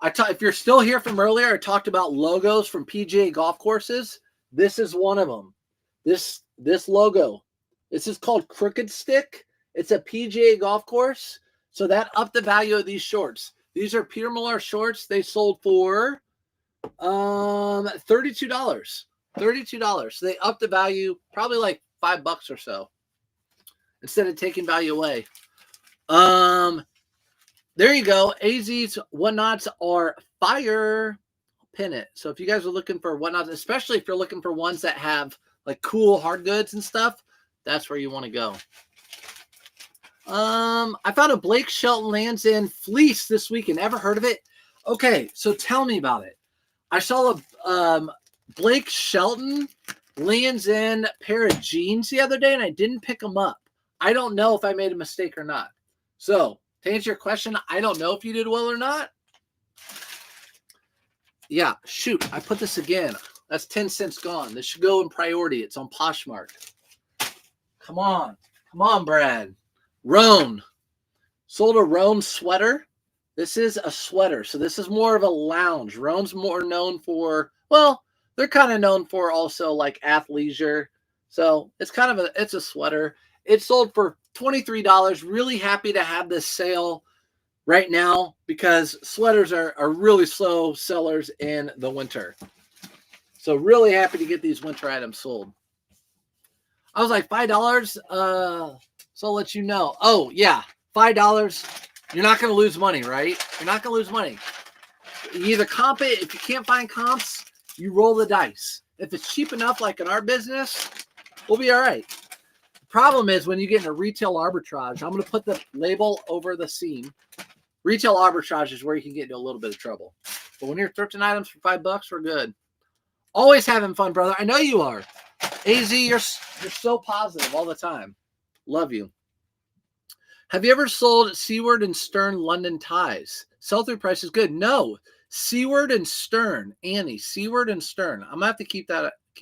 If you're still here from earlier, I talked about logos from PGA golf courses. This is one of them. This logo. This is called Crooked Stick. It's a PGA golf course. So that upped the value of these shorts. These are Peter Millar shorts. They sold for $32. $32. So they upped the value probably like $5 or so instead of taking value away. There you go. AZ's whatnots are fire. Pin it. So if you guys are looking for whatnots, especially if you're looking for ones that have like cool hard goods and stuff, that's where you want to go. I found a Blake Shelton Lands End fleece this weekend. Ever heard of it? Okay, so tell me about it. I saw a Blake Shelton Lands End pair of jeans the other day, and I didn't pick them up. I don't know if I made a mistake or not. So to answer your question, I don't know if you did well or not. Yeah, shoot, I put this again. That's 10 cents gone. This should go in priority. It's on Poshmark. Come on, Brad. Roan. Sold a Roan sweater. This is a sweater, so this is more of a lounge. Roan's more known for, well, they're kind of known for also like athleisure. So it's kind of it's a sweater. It sold for $23. Really happy to have this sale right now because sweaters are really slow sellers in the winter. So really happy to get these winter items sold. I was like, $5? So I'll let you know. Oh, yeah, $5. You're not going to lose money, right? You're not going to lose money. You either comp it. If you can't find comps, you roll the dice. If it's cheap enough, like in our business, we'll be all right. The problem is when you get into retail arbitrage, I'm going to put the label over the seam. Retail arbitrage is where you can get into a little bit of trouble. But when you're thrifting items for $5, we're good. Always having fun, brother. I know you are. AZ, you're so positive all the time. Love you. Have you ever sold Seaward and Stern London ties? Sell-through price is good. No. Seaward and Stern. Annie, Seaward and Stern. I'm going to have to keep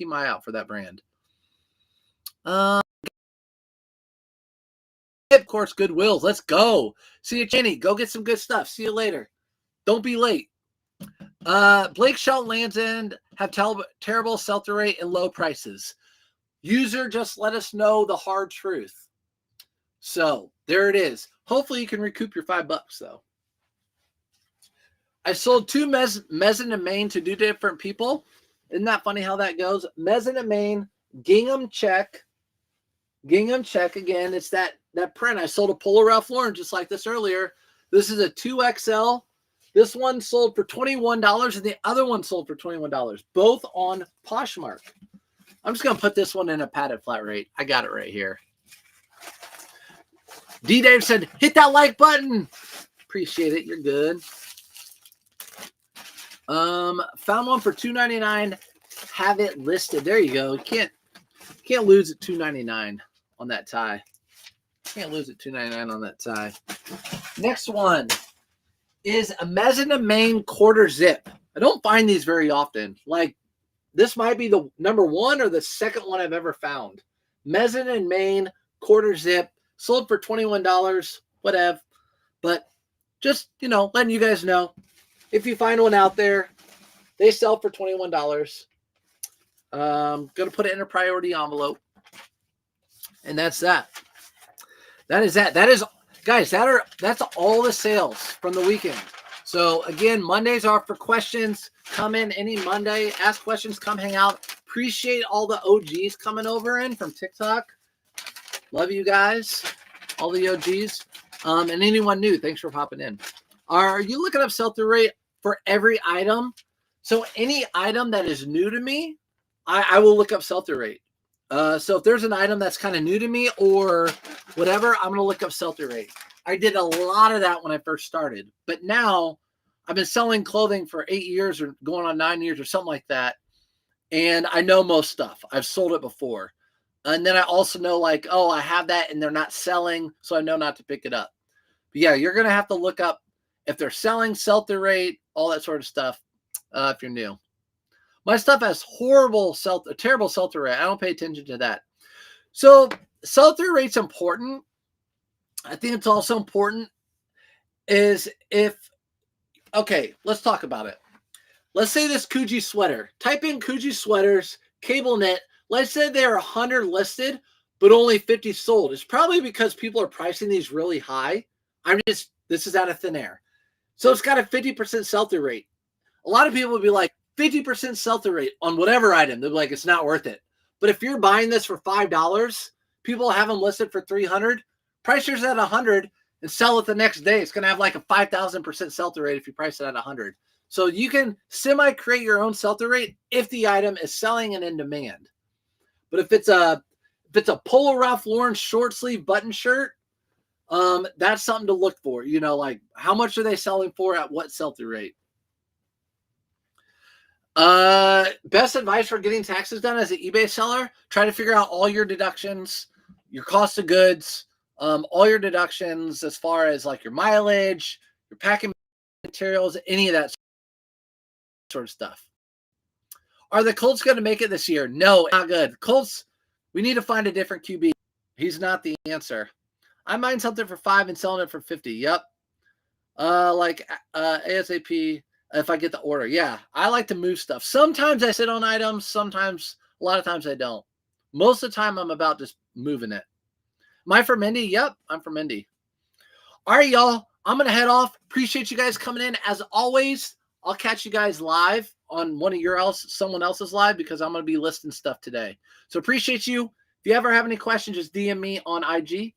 my eye out for that brand. Of course, Goodwills. Let's go. See you, Jenny. Go get some good stuff. See you later. Don't be late. Blake Shelton Lands End have terrible sell-through rate and low prices. User, just let us know the hard truth. So there it is. Hopefully you can recoup your $5 though. I sold two Mezzanine and Main to two different people. Isn't that funny how that goes? Mezzanine and Main, gingham check. Gingham check again. It's that print. I sold a Polo Ralph Lauren just like this earlier. This is a 2XL. This one sold for $21 and the other one sold for $21. Both on Poshmark. I'm just going to put this one in a padded flat rate. I got it right here. D-Dave said, hit that like button. Appreciate it. You're good. Found one for $2.99. Have it listed. There you go. Can't lose at $2.99 on that tie. Can't lose at $2.99 on that tie. Next one is a Mezzanine Main quarter zip. I don't find these very often. Like, this might be the number one or the second one I've ever found. Mezzanine Main quarter zip. Sold for $21, whatever. But just, letting you guys know. If you find one out there, they sell for $21. Going to put it in a priority envelope. And that's that. That is that. That is, guys, that's all the sales from the weekend. So, again, Mondays are for questions. Come in any Monday. Ask questions. Come hang out. Appreciate all the OGs coming over in from TikTok. Love you guys, all the OGs, and anyone new. Thanks for popping in. Are you looking up sell-through rate for every item? So any item that is new to me, I will look up sell-through rate. So if there's an item that's kind of new to me or whatever, I'm going to look up sell-through rate. I did a lot of that when I first started, but now I've been selling clothing for 8 years or going on 9 years or something like that, and I know most stuff. I've sold it before. And then I also know like, oh, I have that and they're not selling, so I know not to pick it up. But yeah, you're going to have to look up if they're selling, sell-through rate, all that sort of stuff if you're new. My stuff has terrible sell-through rate. I don't pay attention to that. So sell-through rate's important. I think it's also important is okay, let's talk about it. Let's say this Kuji sweater. Type in Kuji sweaters, cable knit. Let's say there are 100 listed, but only 50 sold. It's probably because people are pricing these really high. This is out of thin air. So it's got a 50% sell-through rate. A lot of people would be like, 50% sell-through rate on whatever item. They'll be like, it's not worth it. But if you're buying this for $5, people have them listed for $300, price yours at $100 and sell it the next day. It's going to have like a 5,000% sell-through rate if you price it at $100. So you can semi-create your own sell-through rate if the item is selling and in demand. But if it's a Polo Ralph Lauren short sleeve button shirt, that's something to look for. You know, like how much are they selling for at what sell-through rate? Best advice for getting taxes done as an eBay seller: try to figure out all your deductions, your cost of goods, all your deductions as far as like your mileage, your packing materials, any of that sort of stuff. Are the Colts going to make it this year? No, not good. Colts, we need to find a different QB. He's not the answer. I'm buying something for $5 and selling it for $50. Yep. ASAP. If I get the order. Yeah, I like to move stuff. Sometimes I sit on items. Sometimes, a lot of times I don't. Most of the time I'm about just moving it. Am I from Indy? Yep, I'm from Indy. All right, y'all. I'm going to head off. Appreciate you guys coming in. As always, I'll catch you guys live on someone else's live because I'm going to be listing stuff today. So appreciate you. If you ever have any questions, just DM me on IG.